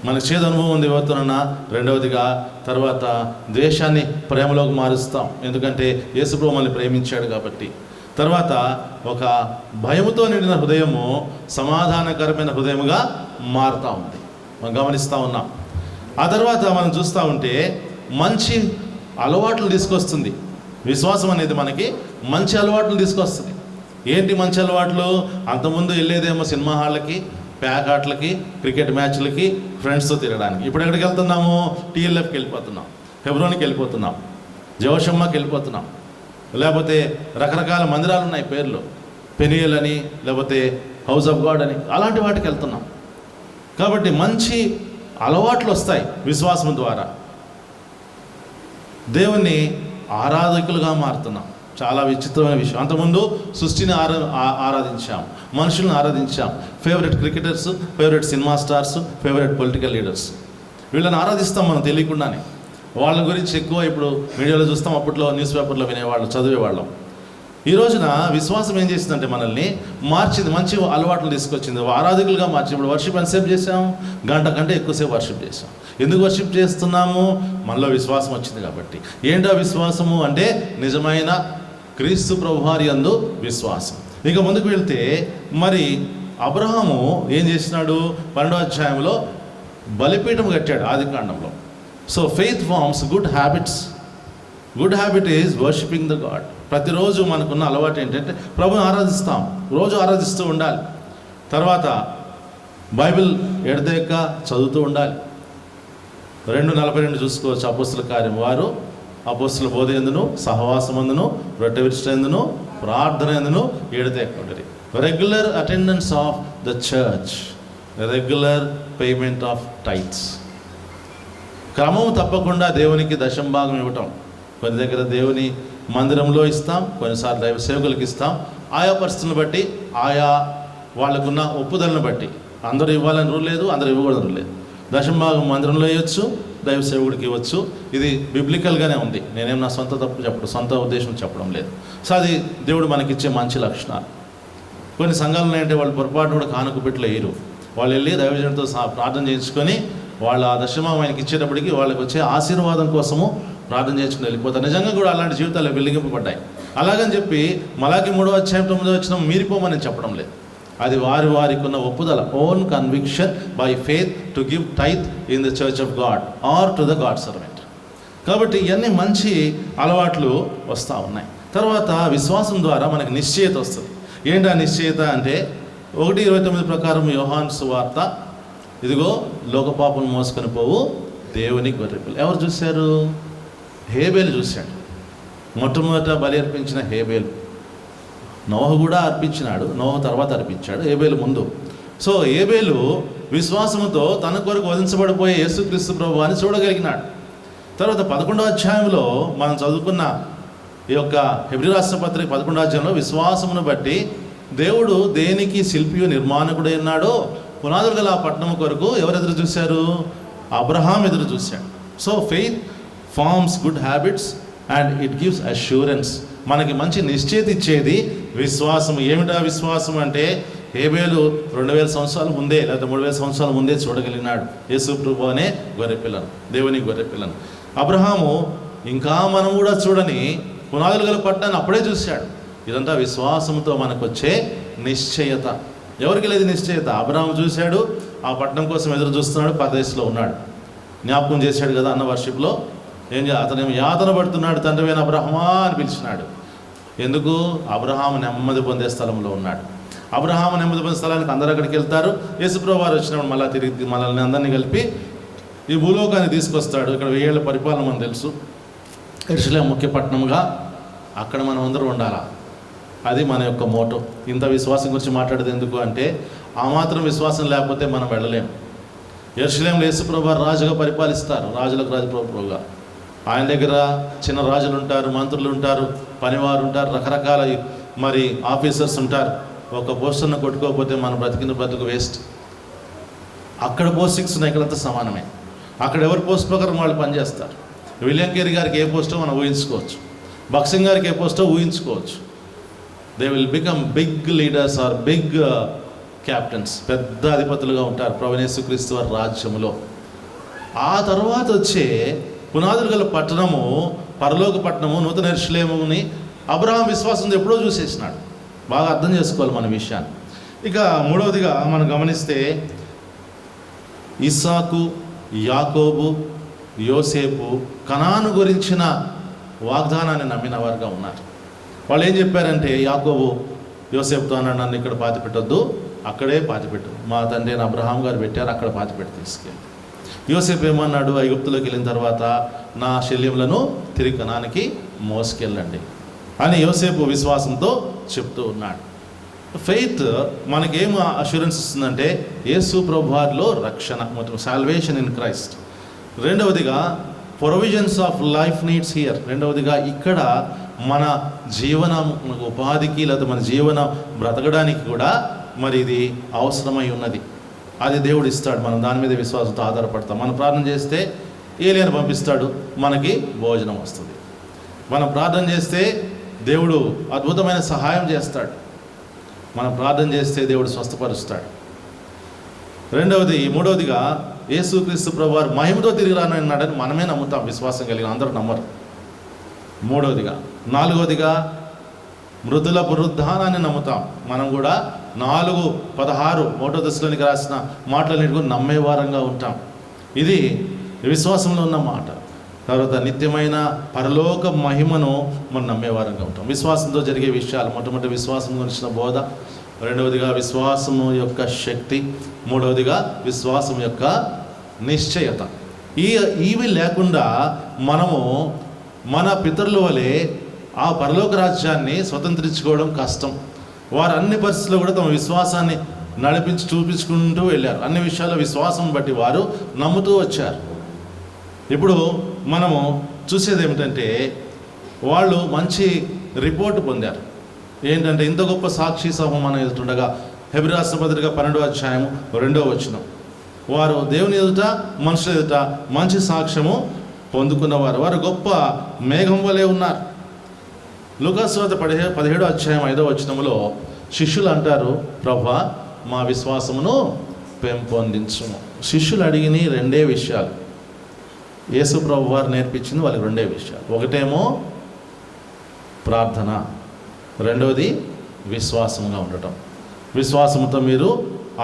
మనకు చేదు అనుభవం ఉంది ఎవరితోనన్నా. రెండవదిగా తర్వాత ద్వేషాన్ని ప్రేమలోకి మారుస్తాం, ఎందుకంటే యేసుప్రభువు మనల్ని ప్రేమించాడు కాబట్టి. తర్వాత ఒక భయముతో నిండిన హృదయము సమాధానకరమైన హృదయముగా మారుతూ ఉంది, మనం గమనిస్తూ ఉన్నాం. ఆ తర్వాత మనం చూస్తూ ఉంటే మంచి అలవాట్లు తీసుకొస్తుంది. విశ్వాసం అనేది మనకి మంచి అలవాట్లు తీసుకొస్తుంది. ఏంటి మంచి అలవాట్లు? అంతకుముందు వెళ్ళేదేమో సినిమా హాళ్ళకి, ప్యాక్ ఆటలకి, క్రికెట్ మ్యాచ్లకి, ఫ్రెండ్స్తో తిరగడానికి. ఇప్పుడు ఎక్కడికి వెళ్తున్నాము? టీఎల్ఎఫ్కి వెళ్ళిపోతున్నాం, హెబ్రోన్కి వెళ్ళిపోతున్నాం, జోషమ్మకి వెళ్ళిపోతున్నాం, లేకపోతే రకరకాల మందిరాలు ఉన్నాయి పేర్లు, పెనియల్ అని, లేకపోతే హౌస్ ఆఫ్ గాడ్ అని, అలాంటి వాటికి వెళ్తున్నాం. కాబట్టి మంచి అలవాట్లు వస్తాయి విశ్వాసం ద్వారా. దేవుణ్ణి ఆరాధకులుగా మారుతున్నాం. చాలా విచిత్రమైన విషయం. అంతకుముందు సృష్టిని ఆరాధించాం, మనుషులను ఆరాధించాం. Favourite cricketers, favourite cinema stars, favourite political leaders, వీళ్ళని ఆరాధిస్తాం మనం తెలియకుండానే. వాళ్ళ గురించి ఎక్కువ ఇప్పుడు మీడియాలో చూస్తాం, అప్పట్లో న్యూస్ పేపర్లో వినేవాళ్ళు, చదివేవాళ్ళం. ఈ రోజున విశ్వాసం ఏం చేసిందంటే మనల్ని మార్చింది, మంచి అలవాట్లు తీసుకొచ్చింది, ఆరాధకులుగా మార్చి. ఇప్పుడు వర్షిప్ ఎంతసేపు చేసాం? గంట కంటే ఎక్కువసేపు వర్షిప్ చేసాం. ఎందుకు వర్షిప్ చేస్తున్నాము? మనలో విశ్వాసం వచ్చింది కాబట్టి. ఏంటో విశ్వాసము అంటే నిజమైన క్రీస్తు ప్రభువారి యందు విశ్వాసం. ఇక ముందుకు వెళ్తే మరి అబ్రహాము ఏం చేసినాడు? 12వ అధ్యాయంలో బలిపీఠం కట్టాడు ఆదికాండంలో. So faith forms good habits. Good habit is worshipping the God. ప్రతిరోజు మనకున్న అలవాటు ఏంటంటే ప్రభుని ఆరాధిస్తాం, రోజు ఆరాధిస్తూ ఉండాలి. తర్వాత బైబిల్ ఎడదేక చదువుతూ ఉండాలి. 2:42 చూసుకోవచ్చు. అపోస్తుల కార్యం, వారు అపోస్తుల బోధ ఎందును, సహవాసమందును, రొట్టె విరుచుటందును, ప్రార్థన ఎందును ఎడతెగక ఉండేది. Regular attendance of the church, regular payment of tights. క్రమం తప్పకుండా దేవునికి దశంభాగం ఇవ్వటం. కొన్ని దగ్గర దేవుని మందిరంలో ఇస్తాం, కొన్నిసార్లు దైవ సేవకులకు ఇస్తాం. ఆయా పరిస్థితులను బట్టి, ఆయా వాళ్ళకున్న ఒప్పుదలను బట్టి. అందరూ ఇవ్వాలని రూల్ లేదు, అందరూ ఇవ్వకూడదు రూల్ లేదు. దశంభాగం మందిరంలో ఇవ్వచ్చు, దైవ సేవకుడికి ఇవ్వచ్చు. ఇది బిబ్లికల్గానే ఉంది. నేనేం నా సొంత తప్పు చెప్పడం, సొంత ఉద్దేశం చెప్పడం లేదు. సో అది దేవుడు మనకిచ్చే మంచి లక్షణాలు. కొన్ని సంఘాలు ఏంటంటే వాళ్ళు పొరపాటు కూడా కానుక పెట్టులు వేయరు. వాళ్ళు వెళ్ళి దైవజనుడితో ప్రార్థన చేయించుకొని వాళ్ళ ఆ దశమం ఆయనకి ఇచ్చేటప్పటికి వాళ్ళకి వచ్చే ఆశీర్వాదం కోసము ప్రార్థన చేసుకుని వెళ్ళిపోతారు. నిజంగా కూడా అలాంటి జీవితాలు వెలిగింపబడ్డాయి. అలాగని చెప్పి మలాకి 3:9 మీరిపోమని చెప్పడం లేదు. అది వారికి ఉన్న ఒప్పుదల, own conviction by faith to give tithe in the church of God or to the God servant. కాబట్టి ఇవన్నీ మంచి అలవాట్లు వస్తూ ఉన్నాయి. తర్వాత విశ్వాసం ద్వారా మనకి నిశ్చయత వస్తుంది. ఏంటి ఆ నిశ్చయత అంటే 1:29 ప్రకారం యోహాను సువార్త, ఇదిగో లోకపాపం మోసుకొని పోవు దేవుని గొర్రెపిల్ల. ఎవరు చూశారు? హేబేలు చూశాడు. మొట్టమొదట బలి అర్పించిన హేబేలు. నోహ కూడా అర్పించినాడు, నోహ తర్వాత అర్పించాడు, హేబేలు ముందు. సో హేబేలు విశ్వాసంతో తన కొరకు వధించబడిపోయే యేసుక్రీస్తు ప్రభువుని చూడగలిగినాడు. తర్వాత 11వ అధ్యాయంలో మనం చదువుకున్న ఈ యొక్క హెబ్రీ రాష్ట్ర పత్రిక 11వ అధ్యాయంలో విశ్వాసమును బట్టి దేవుడు దేనికి శిల్పియు నిర్మాణకుడై ఉన్నాడో పునాదులు గల ఆ పట్టణం కొరకు ఎవరు ఎదురు చూశారు? అబ్రహాం ఎదురు చూశాడు. So faith forms good habits and it gives assurance. మనకి మంచి నిశ్చయిత ఇచ్చేది విశ్వాసం. ఏమిటా విశ్వాసం అంటే హేబేలు 2000 సంవత్సరాల ముందే లేదా 3000 సంవత్సరాల ముందే చూడగలిగినాడు యేసు ప్రభువు అనే గొర్రెపిల్లను, దేవుని గొర్రెపిల్లను. అబ్రహాము ఇంకా మనం కూడా చూడని పునాదులు గల పట్టణాన్ని అప్పుడే చూశాడు. ఇదంతా విశ్వాసంతో మనకు వచ్చే నిశ్చయత. ఎవరికి లేదు నిశ్చయత? అబ్రహాము చూశాడు, ఆ పట్టణం కోసం ఎదురు చూస్తున్నాడు, పరదేశంలో ఉన్నాడు. జ్ఞాపకం చేశాడు కదా అన్న వర్షిప్లో. అతనేమో యాతన పడుతున్నాడు, తండ్రివైన అబ్రహమా అని పిలిచినాడు. ఎందుకు? అబ్రహాము నెమ్మది పొందే స్థలంలో ఉన్నాడు. అబ్రహాము నెమ్మది పొందే స్థలానికి అందరూ అక్కడికి వెళ్తారు. యేసుప్రభువు వారు వచ్చినప్పుడు మళ్ళీ తిరిగి మనల్ని అందరినీ కలిపి ఈ భూలోకాన్ని తీసుకొస్తాడు. ఇక్కడ 1000 ఏళ్ల పరిపాలన మనకు తెలుసు. యెరూషలేము ముఖ్య పట్టణంగా అక్కడ మనం అందరూ ఉండాలా. అది మన యొక్క మోటో. ఇంత విశ్వాసం గురించి మాట్లాడేది ఎందుకు అంటే ఆ మాత్రం విశ్వాసం లేకపోతే మనం వెళ్ళలేము. యెరూషలేములో యేసుప్రభువు వారు రాజుగా పరిపాలిస్తారు, రాజులకు రాజప్రభువుగా. ఆయన దగ్గర చిన్న రాజులు ఉంటారు, మంత్రులు ఉంటారు, పనివారు ఉంటారు, రకరకాల మరి ఆఫీసర్స్ ఉంటారు. ఒక పోస్టర్ను కొట్టుకోకపోతే మన బ్రతుకు వేస్ట్. అక్కడ పోస్టింగ్స్ ఉన్నాయి, ఇక్కడంతా సమానమే. అక్కడ ఎవరి పోస్ట్ ప్రకారం వాళ్ళు పనిచేస్తారు. విలియం కేరీ గారికి ఏ పోస్టో మనం ఊహించుకోవచ్చు, బక్సింగ్ గారికి ఏ పోస్టో ఊహించుకోవచ్చు. They will become big leaders or big captains. పెద్ద అధిపతులుగా ఉంటారు ప్రభువైన యేసుక్రీస్తు వారి రాజ్యములో. ఆ తర్వాత వచ్చే పునాదులు గల పట్టణము, పరలోక పట్టణము, నూతన యెరూషలేముని అబ్రహాం విశ్వాసంతో ఎప్పుడో చూసేసినాడు. బాగా అర్థం చేసుకోవాలి మన విషయాన్ని. ఇక మూడవదిగా మనం గమనిస్తే ఇస్సాకు, యాకోబు, యోసేపు కనాను గురించిన వాగ్దానాన్ని నమ్మిన వారుగా ఉన్నారు. వాళ్ళు ఏం చెప్పారంటే, యాకోబు యోసేపుతో అన్నాడు, నన్ను ఇక్కడ పాతి పెట్టొద్దు, అక్కడే పాతిపెట్టు, మా తండ్రి అయిన అబ్రహాం గారు పెట్టారు, అక్కడ పాతిపెట్టి తీసుకెళ్ళి. యోసేపు ఏమన్నాడు? ఐగుప్తులోకి వెళ్ళిన తర్వాత నా శల్యములను తిరిగి కనానికి మోసుకెళ్ళండి అని యోసేపు విశ్వాసంతో చెప్తూ ఉన్నాడు. ఫెయిత్ మనకేం అష్యూరెన్స్ ఇస్తుందంటే యేసు ప్రభువారిలో రక్షణ, మొత్తం సాల్వేషన్ ఇన్ క్రైస్ట్. రెండవదిగా provisions of life needs here. రెండవదిగా ఇక్కడ మన జీవనం ఉపాధికి లేదా మన జీవనం బ్రతకడానికి కూడా మరి ఇది అవసరమై ఉన్నది. అది దేవుడు ఇస్తాడు. మనం దాని మీద విశ్వాసంతో ఆధారపడతాం. మనం ప్రార్థన చేస్తే ఏలియాను పంపిస్తాడు, మనకి భోజనం వస్తుంది. మనం ప్రార్థన చేస్తే దేవుడు అద్భుతమైన సహాయం చేస్తాడు. మనం ప్రార్థన చేస్తే దేవుడు స్వస్థపరుస్తాడు. మూడవదిగా యేసుక్రీస్తు ప్రభువారు మహిమతో తిరిగి రానన్నాడని మనమే నమ్ముతాం, విశ్వాసం కలిగిన అందరూ నమ్మరు. నాలుగవదిగా మృతుల పునరుద్ధానాన్ని నమ్ముతాం. మనం కూడా 4:16 ఒకటో దశలోనికి రాసిన మాటలన్నిటి కూడా నమ్మేవారంగా ఉంటాం. ఇది విశ్వాసంలో ఉన్న మాట. తర్వాత నిత్యమైన పరలోక మహిమను మనం నమ్మేవారంగా ఉంటాం. విశ్వాసంతో జరిగే విషయాలు, మొట్టమొదటి విశ్వాసం గురించిన బోధ, రెండవదిగా విశ్వాసము యొక్క శక్తి, మూడవదిగా విశ్వాసం యొక్క నిశ్చయత. ఇవి లేకుండా మనము మన పితరుల వలె ఆ పరలోక రాజ్యాన్ని స్వతంత్రించుకోవడం కష్టం. వారు అన్ని పరిస్థితుల్లో కూడా తమ విశ్వాసాన్ని చూపించుకుంటూ వెళ్ళారు. అన్ని విషయాల్లో విశ్వాసం బట్టి వారు నమ్ముతూ వచ్చారు. ఇప్పుడు మనము చూసేది ఏమిటంటే వాళ్ళు మంచి రిపోర్ట్ పొందారు. ఏంటంటే ఇంత గొప్ప సాక్షి సమూహం మనం ఎదుటుండగా హెబ్రీ రాసిన పత్రిక 12వ అధ్యాయము 2వ వచనం, వారు దేవుని ఎదుట మనుషుల ఎదుట మంచి సాక్ష్యము పొందుకున్నవారు, వారు గొప్ప మేఘం వలె ఉన్నారు. లూకాసు వార్త 17వ అధ్యాయం 5వ వచనములో శిష్యులు అంటారు, ప్రభువా మా విశ్వాసమును పెంపొందించుము. శిష్యులు అడిగిన రెండే విషయాలు, యేసు ప్రభు వారు నేర్పించింది వాళ్ళకి రెండే విషయాలు. ఒకటేమో ప్రార్థన, రెండవది విశ్వాసంగా ఉండటం. విశ్వాసంతో మీరు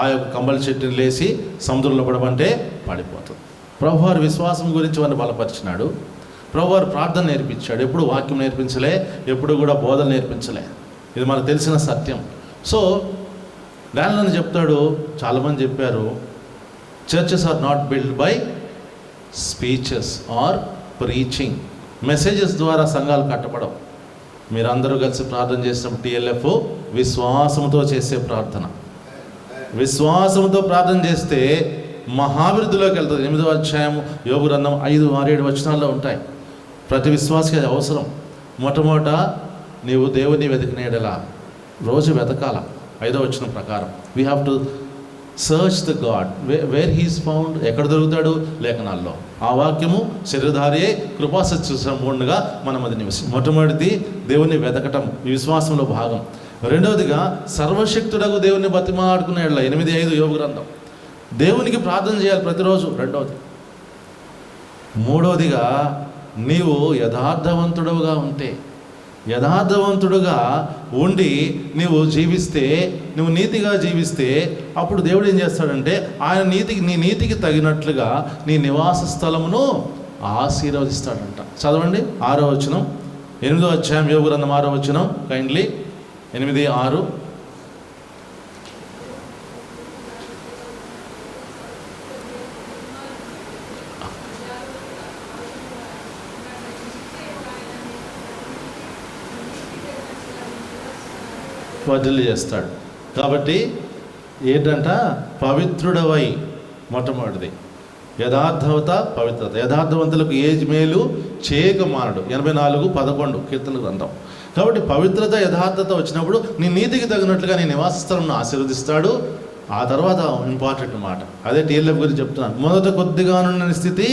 ఆ యొక్క కంబళి చెట్టుని లేచి సముద్రంలో పడమంటే పడిపోతుంది. ప్రభువారు విశ్వాసం గురించి వారిని బలపరిచినాడు. ప్రభువారు ప్రార్థన నేర్పించాడు. ఎప్పుడు వాక్యం నేర్పించలే, ఎప్పుడు కూడా బోధన నేర్పించలే. ఇది మనకు తెలిసిన సత్యం. సో దానిలో చెప్తాడు, చాలామంది చెప్పారు, churches are not build by speeches or preaching. Messages ద్వారా సంఘాలు కట్టబడవు. మీరందరూ కలిసి ప్రార్థన చేసినప్పుడు టీఎల్ఎఫ్ విశ్వాసంతో చేసే ప్రార్థన, విశ్వాసంతో ప్రార్థన చేస్తే మహాభివృద్ధిలోకి వెళ్తుంది. 8వ అధ్యాయం యోబు గ్రంథం 5, 6, 7 వచనాల్లో ఉంటాయి. ప్రతి విశ్వాసకి అది అవసరం. మొట్టమొదట నీవు దేవుని వెతికినేడలా రోజు వెతకాల. 5వ వచనం ప్రకారం we have to search the God where he's found. ఎక్కడ దొరుకుతాడు? లేఖనాల్లో. ఆ వాక్యము శరీరధారియే కృపాసత్య సంపూర్ణంగా మనం అది నివసి. మొట్టమొదటిది దేవుని వెతకటం, విశ్వాసంలో భాగం. రెండవదిగా సర్వశక్తుడకు దేవుని బతిమాడుకునేళ్ళ 8:5 యోబు గ్రంథం. దేవునికి ప్రార్థన చేయాలి ప్రతిరోజు. రెండవది. మూడవదిగా నీవు యథార్థవంతుడుగా ఉంటే, యథార్థవంతుడుగా ఉండి నీవు జీవిస్తే, నువ్వు నీతిగా జీవిస్తే అప్పుడు దేవుడు ఏం చేస్తాడంటే ఆయన నీ నీతికి తగినట్లుగా నీ నివాస స్థలమును ఆశీర్వదిస్తాడంట. చదవండి 6వ వచనం, 8వ అధ్యాయం యోబు గ్రంథం 6వ వచనం కైండ్లీ. 8:6. వదిలి చేస్తాడు. కాబట్టి ఏంటంట, పవిత్రుడవై, మొట్టమొదటిది యథార్థవత, పవిత్రత. యథార్థవంతులకు ఏజ్ మేలు చేయక మానడు. 84:11 కీర్తన గ్రంథం. కాబట్టి పవిత్రత, యథార్థత వచ్చినప్పుడు నీ నీతికి తగినట్లుగా నీ నివాస స్థలంను ఆశీర్వదిస్తాడు. ఆ తర్వాత ఇంపార్టెంట్ మాట, అదే టీఎల్ఎఫ్ గురించి చెప్తున్నాను. మొదట కొద్దిగా ఉన్న స్థితి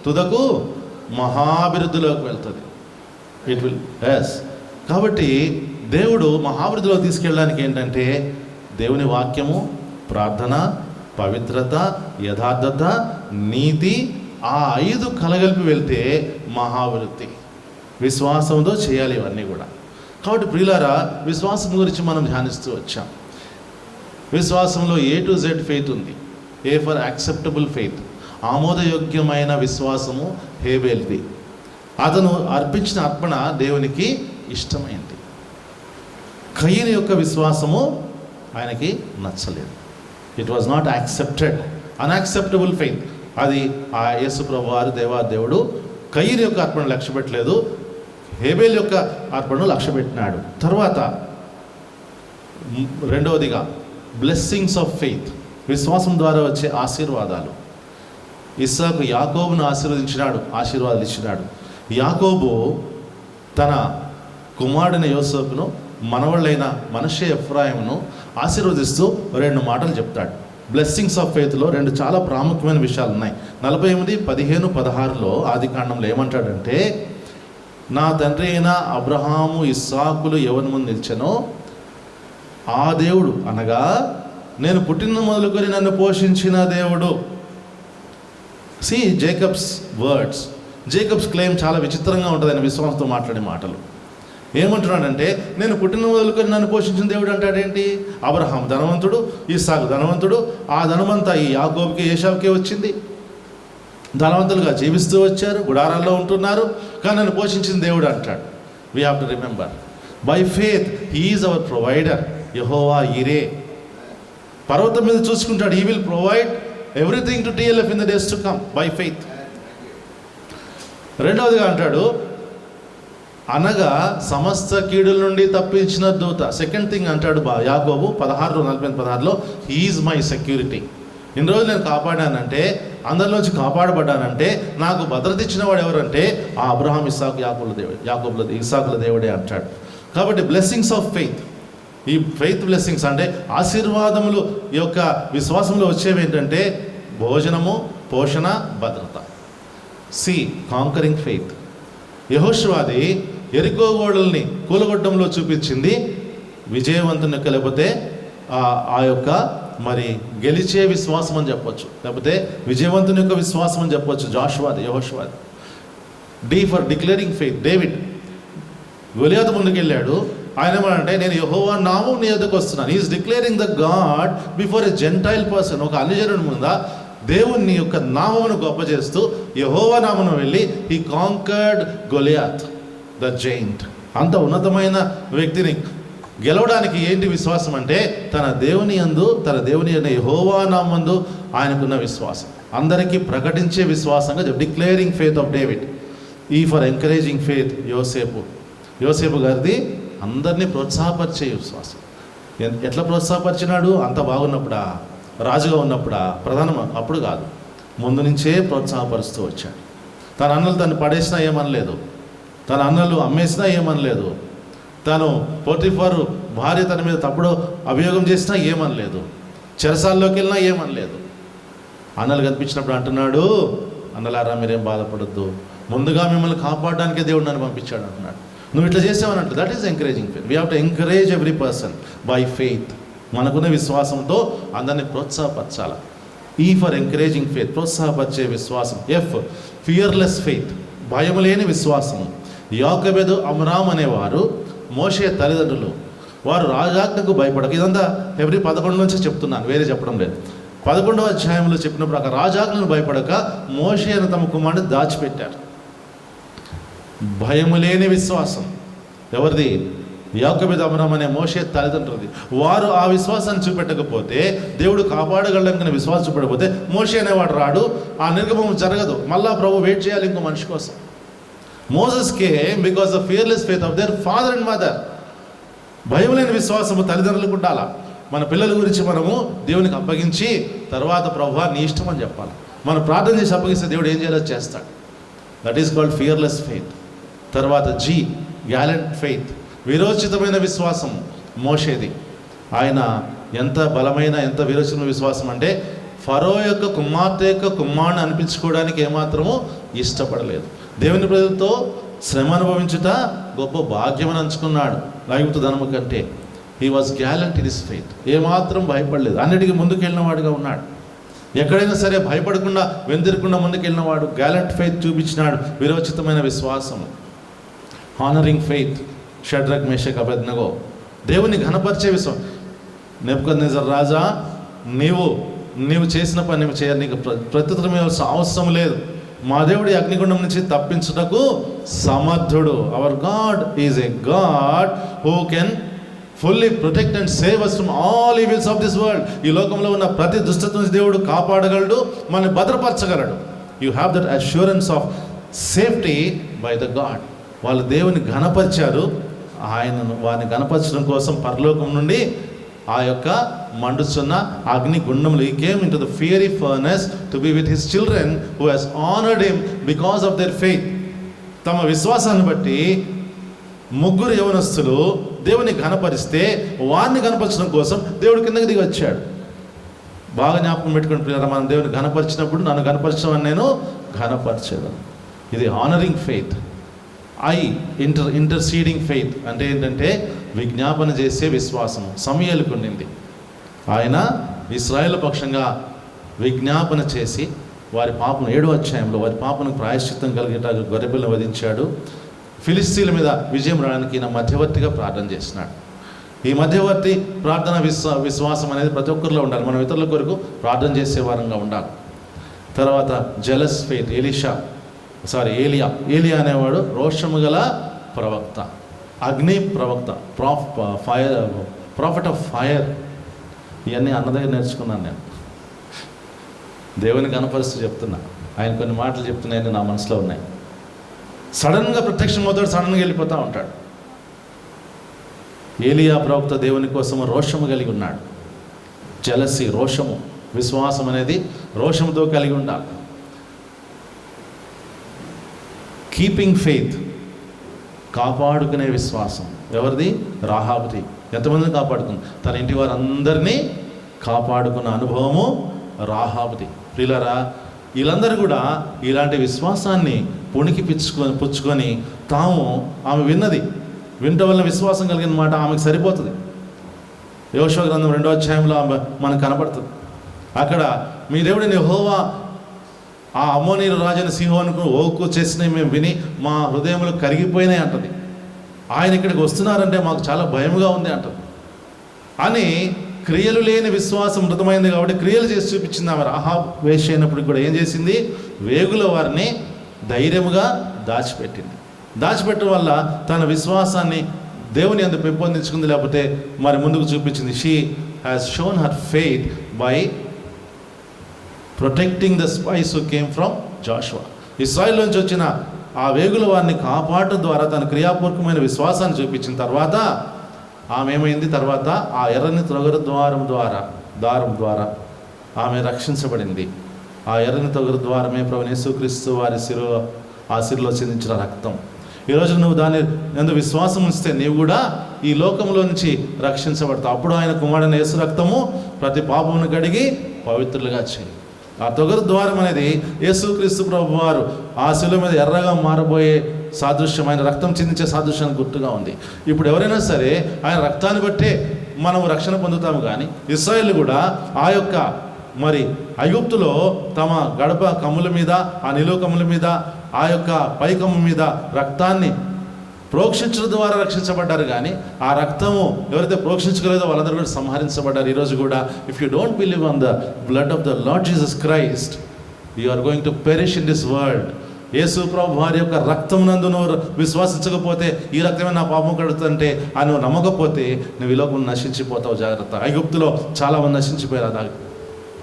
తుదకు మహాభివృద్ధిలోకి వెళ్తుంది. It will yes. కాబట్టి దేవుడు మహాభివృద్ధిలో తీసుకెళ్ళడానికి ఏంటంటే దేవుని వాక్యము, ప్రార్థన, పవిత్రత, యథార్థత, నీతి, ఆ 5 కలగలిపి వెళ్తే మహాభివృద్ధి. విశ్వాసంతో చేయాలి ఇవన్నీ కూడా. కాబట్టి ప్రియులారా, విశ్వాసం గురించి మనం ధ్యానిస్తూ వచ్చాం. విశ్వాసంలో A to Z ఫెయిత్ ఉంది. ఏ ఫర్ యాక్సెప్టబుల్ ఫెయిత్, ఆమోదయోగ్యమైన విశ్వాసము హేబేల్ది. అతను అర్పించిన అర్పణ దేవునికి ఇష్టమైంది. కయీను యొక్క విశ్వాసము ఆయనకి నచ్చలేదు. It was not accepted, unacceptable faith. అది ఆ యేసు ప్రభు వారు దేవాదేవుడు కయీను యొక్క అర్పణను లక్ష్య పెట్టలేదు, హేబేల్ యొక్క అర్పణను లక్ష్య పెట్టినాడు. తర్వాత రెండవదిగా బ్లెస్సింగ్స్ ఆఫ్ ఫెయిత్, విశ్వాసం ద్వారా వచ్చే ఆశీర్వాదాలు. ఇస్సాకు యాకోబును ఆశీర్వదించినాడు, ఆశీర్వాదాలు ఇచ్చినాడు. యాకోబు తన కుమారుడైన యోసేపును, మనవళ్ళైన మనష్షే ఎఫ్రాయిమును ఆశీర్వదిస్తూ 2 మాటలు చెప్తాడు. బ్లెస్సింగ్స్ ఆఫ్ ఫెయిత్లో 2 చాలా ప్రాముఖ్యమైన విషయాలు ఉన్నాయి. 48, 15, 16లో ఆదికాండంలో ఏమంటాడంటే, నా తండ్రి అయిన అబ్రహాము, ఇస్సాకులు ఎవరి ముందు నిలిచెనో ఆ దేవుడు, అనగా నేను పుట్టిన మొదలుకొని నన్ను పోషించిన దేవుడు. See Jacob's words, Jacob's claim చాలా విచిత్రంగా ఉంటుంది ఆయన విశ్వాసంతో మాట్లాడే మాటలు. ఏమంటున్నాడంటే, నేను పుట్టిన మొదలుకొని నన్ను పోషించిన దేవుడు అంటాడేంటి? అబ్రహాం ధనవంతుడు, ఇస్సాకు ధనవంతుడు. ఆ ధనమంతా ఈ యాకోబుకి, ఏశావుకే వచ్చింది. ధనవంతులుగా జీవిస్తూ వచ్చారు, గుడారాల్లో ఉంటున్నారు, కానీ నన్ను పోషించిన దేవుడు అంటాడు. We have to remember, by faith he is our provider. Jehovah Jireh. పర్వతం మీద చూసుకుంటాడు. He will provide everything to TLF in the days to come by faith. రెండవదిగా అంటాడు, అనగా సమస్త కీడుల నుండి తప్పించిన దూత. సెకండ్ థింగ్ అంటాడు యాకోబు 16:45-16లో, హీఈస్ మై సెక్యూరిటీ. ఇన్ని రోజులు నేను కాపాడానంటే అందరిలోంచి కాపాడబడ్డానంటే నాకు భద్రత ఇచ్చిన వాడు ఎవరంటే ఆ అబ్రహాం ఇస్సాకు ఇస్సాకుల దేవుడే అంటాడు. కాబట్టి బ్లెస్సింగ్స్ ఆఫ్ ఫెయిత్, ఈ ఫెయిత్ బ్లెస్సింగ్స్ అంటే ఆశీర్వాదములు ఈ యొక్క విశ్వాసంలో వచ్చేవి ఏంటంటే భోజనము, పోషణ, భద్రత. Conquering faith. యెహోషువది యెరికో గోడల్ని కూలగొట్టడంలో చూపించింది విజయవంతుని యొక్క, లేకపోతే ఆ యొక్క మరి గెలిచే విశ్వాసం అని చెప్పొచ్చు, లేకపోతే విజయవంతుని యొక్క విశ్వాసం అని చెప్పొచ్చు. యెహోషువది. For declaring faith. David Goliath ముందుకెళ్ళాడు. ఆయన ఏమంటే నేను యెహోవా నామం నీ యొద్దకు వస్తున్నాను. Is declaring the God before a gentile person. ఒక అన్యజనుడి ముందా దేవుని యొక్క నామమును గొప్ప చేస్తూ యెహోవా నామమును వెళ్ళి he conquered Goliath the giant. అంత ఉన్నతమైన వ్యక్తిని గెలవడానికి ఏంటి విశ్వాసం అంటే తన దేవుని అయిన యెహోవా నామందు ఆయనకున్న విశ్వాసం, అందరికీ ప్రకటించే విశ్వాసంగా declaring faith of David. For encouraging faith యోసేపు గారిది అందరినీ ప్రోత్సాహపరిచే విశ్వాసం. ఎట్లా ప్రోత్సాహపరిచినాడు? అంత బాగున్నప్పుడా, రాజుగా ఉన్నప్పుడా, అప్పుడు కాదు, ముందు నుంచే ప్రోత్సాహపరుస్తూ వచ్చాడు. తన అన్నలు తను పడేసినా ఏమనలేదు, తన అన్నలు అమ్మేసినా ఏమనలేదు, తను పోటిఫర్ భార్య తన మీద తప్పుడు అభియోగం చేసినా ఏమనలేదు, చెరసాల్లోకి వెళ్ళినా ఏమనలేదు. అన్నలు కనిపించినప్పుడు అంటున్నాడు, అన్నలారా మీరేం బాధపడద్దు, ముందుగా మిమ్మల్ని కాపాడడానికే దేవుడు నన్ను పంపించాడు అంటున్నాడు. నువ్వు ఇట్లా చేసావని అంటే that is encouraging faith. We have to encourage every person by faith. మనకున్న విశ్వాసంతో అందరినీ ప్రోత్సాహపరచాల. ఫర్ ఎంకరేజింగ్ ఫెయిత్, ప్రోత్సాహపరిచే విశ్వాసం. ఫియర్లెస్ ఫెయిత్, భయం లేని విశ్వాసం. యాకోబు, అమ్రామ్ అనేవారు మోషే తల్లిదండ్రులు. వారు రాజాజ్ఞకు భయపడక, ఇదంతా ఫిబ్రవరి 11 నుంచి చెప్తున్నాను, వేరే చెప్పడం లేదు. 11వ అధ్యాయంలో చెప్పిన ప్రకారం రాజాజ్ఞను భయపడక మోషే అని తమ కుమారుడిని దాచిపెట్టారు. భయము లేని విశ్వాసం ఎవరిది? యాకోబు, అబ్రహాము అనే మోషే తల్లిదండ్రులది. వారు ఆ విశ్వాసాన్ని చూపెట్టకపోతే, దేవుడు కాపాడగలడని విశ్వాసం చూపెట్టకపోతే మోషే అనేవాడు రాడు, ఆ నిర్గమం జరగదు. మళ్ళా ప్రభు వెయిట్ చేయాలి ఇంకో మనిషి కోసం. Moses came because the fearless faith of their father and mother. భయం లేని విశ్వాసము తల్లిదండ్రులకు ఉండాలా. మన పిల్లల గురించి మనము దేవునికి అప్పగించి తర్వాత ప్రభువా నీ ఇష్టం అని చెప్పాలి. మనం ప్రార్థన చేసి అప్పగిస్తే దేవుడు ఏం చేయాలో చేస్తాడు. That is called fearless faith. తర్వాత గ్యాలెంట్ ఫెయిత్, విరోచితమైన విశ్వాసం మోషేది. ఆయన ఎంత బలమైన, ఎంత విరోచితమైన విశ్వాసం అంటే ఫరో యొక్క కుమార్తె యొక్క కుమారుని అనిపించుకోవడానికి ఏమాత్రము ఇష్టపడలేదు. దేవుని ప్రజలతో శ్రమ అనుభవించుట గొప్ప భాగ్యం అని అంచుకున్నాడు ఐగుప్తు ధనము కంటే. He was Gallant in his faith. ఏమాత్రం భయపడలేదు, అన్నిటికీ ముందుకెళ్ళిన వాడుగా ఉన్నాడు. ఎక్కడైనా సరే భయపడకుండా, వెందిరకుండా ముందుకెళ్ళినవాడు. గ్యాలెంట్ ఫెయిత్ చూపించినాడు, విరోచితమైన విశ్వాసము. హానరింగ్ ఫెయిత్, షడ్రక్, మేషక్, అబేద్నెగో, దేవుని ఘనపరిచే విశ్వాసం. నెబుకద్నెజర్ రాజా, నీవు చేసిన పని నీవు చేయాలి, నీకు ప్రత్యుత్తరం ఇవ్వాల్సిన అవసరం లేదు. మా దేవుడి అగ్నిగుండం నుంచి తప్పించుటకు సమర్థుడు. Our God is a God who can fully protect and save us from all evils of this world. ఈ లోకంలో ఉన్న ప్రతి దుష్టత నుంచి దేవుడు కాపాడగలడు, మనల్ని భద్రపరచగలడు. You have that assurance of safety by the God. వాళ్ళు దేవుని ఘనపరిచారు. వారిని ఘనపరచడం కోసం పరలోకం నుండి ఆ యొక్క మండుచున్న అగ్ని గుండములు, he came into the fiery furnace to be with his children who has honored him because of their faith. తమ విశ్వాసాన్ని బట్టి ముగ్గురు యవనస్తులు దేవుని ఘనపరిస్తే వారిని ఘనపరచడం కోసం దేవుడు కిందకి దిగి వచ్చాడు. బాగా జ్ఞాపకం పెట్టుకుని ప్రియులారా, మనం దేవుని ఘనపరిచినప్పుడు నన్ను ఘనపరచడం నేను ఘనపరచేదాను. ఇది హానరింగ్ ఫెయిత్. ఇంటర్సీడింగ్ ఫెయిత్ అంటే ఏంటంటే విజ్ఞాపన చేసే విశ్వాసము. సమూయేలుకు ఉండింది. ఆయన ఇశ్రాయేలు పక్షంగా విజ్ఞాపన చేసి వారి పాపను 7వ అధ్యాయంలో వారి పాపను ప్రాయశ్చిత్తం కలిగేట గొర్రెపిల్లను వధించాడు. ఫిలిస్తీన్ల మీద విజయం రావడానికి ఈయన మధ్యవర్తిగా ప్రార్థన చేసినాడు. ఈ మధ్యవర్తి ప్రార్థన విశ్వాసం అనేది ప్రతి ఒక్కరిలో ఉండాలి. మనం ఇతరుల కొరకు ప్రార్థన చేసే వారంగా ఉండాలి. తర్వాత జలస్ ఫెయిత్. ఏలియా అనేవాడు రోషము గల ప్రవక్త, అగ్ని ప్రవక్త, ప్రాఫిట్ ఆఫ్ ఫైర్. ఇవన్నీ అన్న దగ్గర నేర్చుకున్నాను నేను. దేవుని కనపరుస్తూ చెప్తున్నా, ఆయన కొన్ని మాటలు చెప్తున్నాయని నా మనసులో ఉన్నాయి. సడన్గా ప్రత్యక్షం అవుతాడు, సడన్గా వెళ్ళిపోతూ ఉంటాడు. ఏలియా ప్రవక్త దేవుని కోసం రోషము కలిగి ఉన్నాడు. జలసి, రోషము, విశ్వాసం అనేది రోషంతో కలిగి ఉండాలి. కీపింగ్ ఫెయిత్, కాపాడుకునే విశ్వాసం. ఎవరిది? రాహాబుది. ఎంతమందిని కాపాడుకుంది? తన ఇంటి వారందరినీ కాపాడుకున్న అనుభవము రాహాబుది. ప్రియులారా, వీళ్ళందరూ కూడా ఇలాంటి విశ్వాసాన్ని పుచ్చుకొని ఆమె వినటం వల్ల విశ్వాసం కలిగిన మాట ఆమెకు సరిపోతుంది. యోషువ గ్రంథం 2వ అధ్యాయంలో మనకు కనపడుతుంది. అక్కడ మీ దేవుడిని యెహోవా ఆ అమ్మోనీయుల రాజైన సీహోనుకు ఓకు చేసినవి మేము విని మా హృదయములు కరిగిపోయినాయి అంటది. ఆయన ఇక్కడికి వస్తున్నారంటే మాకు చాలా భయముగా ఉంది అంటది. అని క్రియలు లేని విశ్వాసం మృతమైంది కాబట్టి క్రియలు చేసి చూపించింది. ఆమె రాహాబు వేశ్య అయినప్పటికి కూడా ఏం చేసింది? వేగుల వారిని ధైర్యముగా దాచిపెట్టడం వల్ల తన విశ్వాసాన్ని దేవుని యందు పెంపొందించుకుంది, లేకపోతే మరి ముందుకు చూపించింది. She has shown her faith by protecting the spies who came from Joshua. ఇశ్రాయేల్ నుంచి వచ్చిన ఆ వేగుల వారిని కాపాడటం ద్వారా తన క్రియాపూర్వకమైన విశ్వాసాన్ని చూపించిన తర్వాత ఆమె ఏమైంది? తర్వాత ఆ ఎర్రని తొగరు ద్వారం ద్వారా ఆమె రక్షించబడింది. ఆ ఎర్రని తొగరు ద్వారమే ప్రభువైన యేసుక్రీస్తు వారి శిరలో చిందించిన రక్తం. ఈరోజు నువ్వు దాని ఎందు విశ్వాసం ఉంచితే నీవు కూడా ఈ లోకంలో నుంచి రక్షించబడతావు. అప్పుడు ఆయన కుమారుడైన యేసు రక్తము ప్రతి పాపమును కడిగి పవిత్రులుగా చేయి. ఆ తొగరు ద్వారం అనేది యేసుక్రీస్తు ప్రభు వారు ఆ శిలువ మీద ఎర్రగా మారబోయే సాదృశ్యమైన రక్తం చిందించే సాదృశ్యానికి గుర్తుగా ఉంది. ఇప్పుడు ఎవరైనా సరే ఆయన రక్తాన్ని బట్టే మనం రక్షణ పొందుతాము. కానీ ఇశ్రాయేలు కూడా ఆ యొక్క మరి ఐగుప్తులో తమ గడప కమ్ముల మీద, ఆ నిలువ కమ్ముల మీద, ఆ యొక్క పై కమ్ము మీద రక్తాన్ని ప్రోక్షించడం ద్వారా రక్షించబడ్డారు. కానీ ఆ రక్తము ఎవరైతే ప్రోక్షించగలేదో వాళ్ళందరూ కూడా సంహరించబడ్డారు. ఈరోజు కూడా if you don't believe on the blood of the lord Jesus Christ, you are going to perish in this world. యేసు ప్రభు వారి యొక్క రక్తమునందు నువ్వు విశ్వసించకపోతే, ఈ రక్తమే నా పాపం కడుగుతుంటే అని నువ్వు నమ్మకపోతే నువ్వు ఈ లోకం నశించిపోతావు. జాగ్రత్త. ఐగుప్తులో చాలామంది నశించిపోయారు.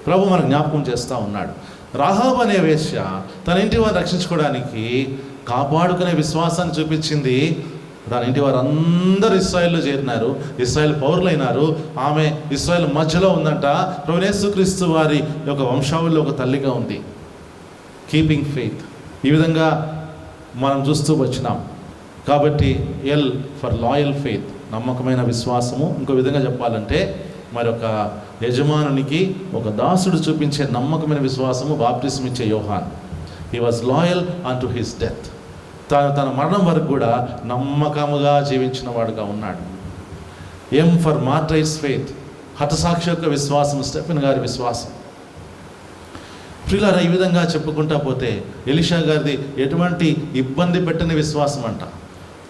ప్రభు మనకు జ్ఞాపకం చేస్తూ ఉన్నాడు. రాహాబు అనే వేశ్య తన ఇంటి వారిని రక్షించుకోవడానికి కాపాడుకునే విశ్వాసాన్ని చూపించింది. తన ఇంటి వారు అందరూ ఇశ్రాయేల్లో చేరినారు, ఇశ్రాయేల్ పౌరులైనారు. ఆమె ఇశ్రాయేల్ మధ్యలో ఉందంట. ప్రభువైన యేసుక్రీస్తు వారి యొక్క వంశావళిలో ఒక తల్లిగా ఉంది. Keeping faith. ఈ విధంగా మనం చూస్తూ వచ్చినాం. కాబట్టి ఎల్ ఫర్ లాయల్ ఫెయిత్, నమ్మకమైన విశ్వాసము. ఇంకో విధంగా చెప్పాలంటే మరొక యజమానునికి ఒక దాసుడు చూపించే నమ్మకమైన విశ్వాసము బాప్టిజం ఇచ్చే యోహాన్. He was loyal unto his death. తన మరణం వరకు కూడా నమ్మకముగా జీవించిన వాడుగా ఉన్నాడు. ఎం ఫర్ మార్టైర్స్ ఫెయిత్, హతసాక్షి యొక్క విశ్వాసం, స్టెఫెన్ గారి విశ్వాసం. ప్రియులారా, ఈ విధంగా చెప్పుకుంటా పోతే ఎలీషా గారిది ఎటువంటి ఇబ్బంది పెట్టని విశ్వాసం అంట.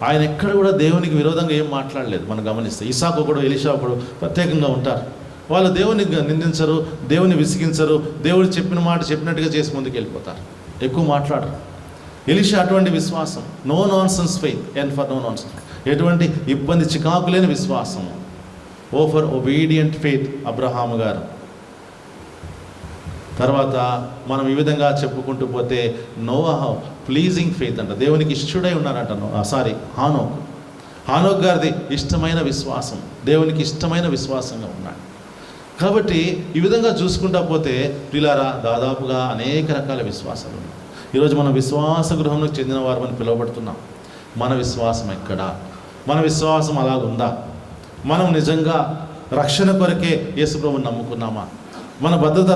ఆయన ఎక్కడ కూడా దేవునికి విరోధంగా ఏం మాట్లాడలేదు. మనం గమనిస్తే ఇసాకు ఒకడు, ఎలీషా ఒకడు ప్రత్యేకంగా ఉంటారు. వాళ్ళు దేవుని నిందించరు, దేవుని విసిగించరు, దేవుడు చెప్పిన మాట చెప్పినట్టుగా చేసి ముందుకు వెళ్ళిపోతారు, ఎక్కువ మాట్లాడరు. ఎలీషా అటువంటి విశ్వాసం. No nonsense faith, N for no nonsense. ఎటువంటి ఇబ్బంది చికాకు లేని విశ్వాసము. ఓ ఫర్ ఒబీడియంట్ ఫెయిత్ అబ్రహాము గారు. తర్వాత మనం ఈ విధంగా చెప్పుకుంటూ పోతే నోవాహు ప్లీజింగ్ ఫెయిత్ అంట. దేవునికి ఇష్టడై ఉన్నారంట. హానోక్ గారిది ఇష్టమైన విశ్వాసం, దేవునికి ఇష్టమైన విశ్వాసంగా ఉన్నాడు. కాబట్టి ఈ విధంగా చూసుకుంటా పోతే ప్రియులారా, దాదాపుగా అనేక రకాల విశ్వాసాలు ఉన్నాయి. ఈరోజు మనం విశ్వాస గృహంలో చెందిన వారు అని పిలువబడుతున్నాం. మన విశ్వాసం ఎక్కడా? మన విశ్వాసం అలాగుందా? మనం నిజంగా రక్షణ కొరకే యేసుప్రభుని నమ్ముకున్నామా? మన భద్రత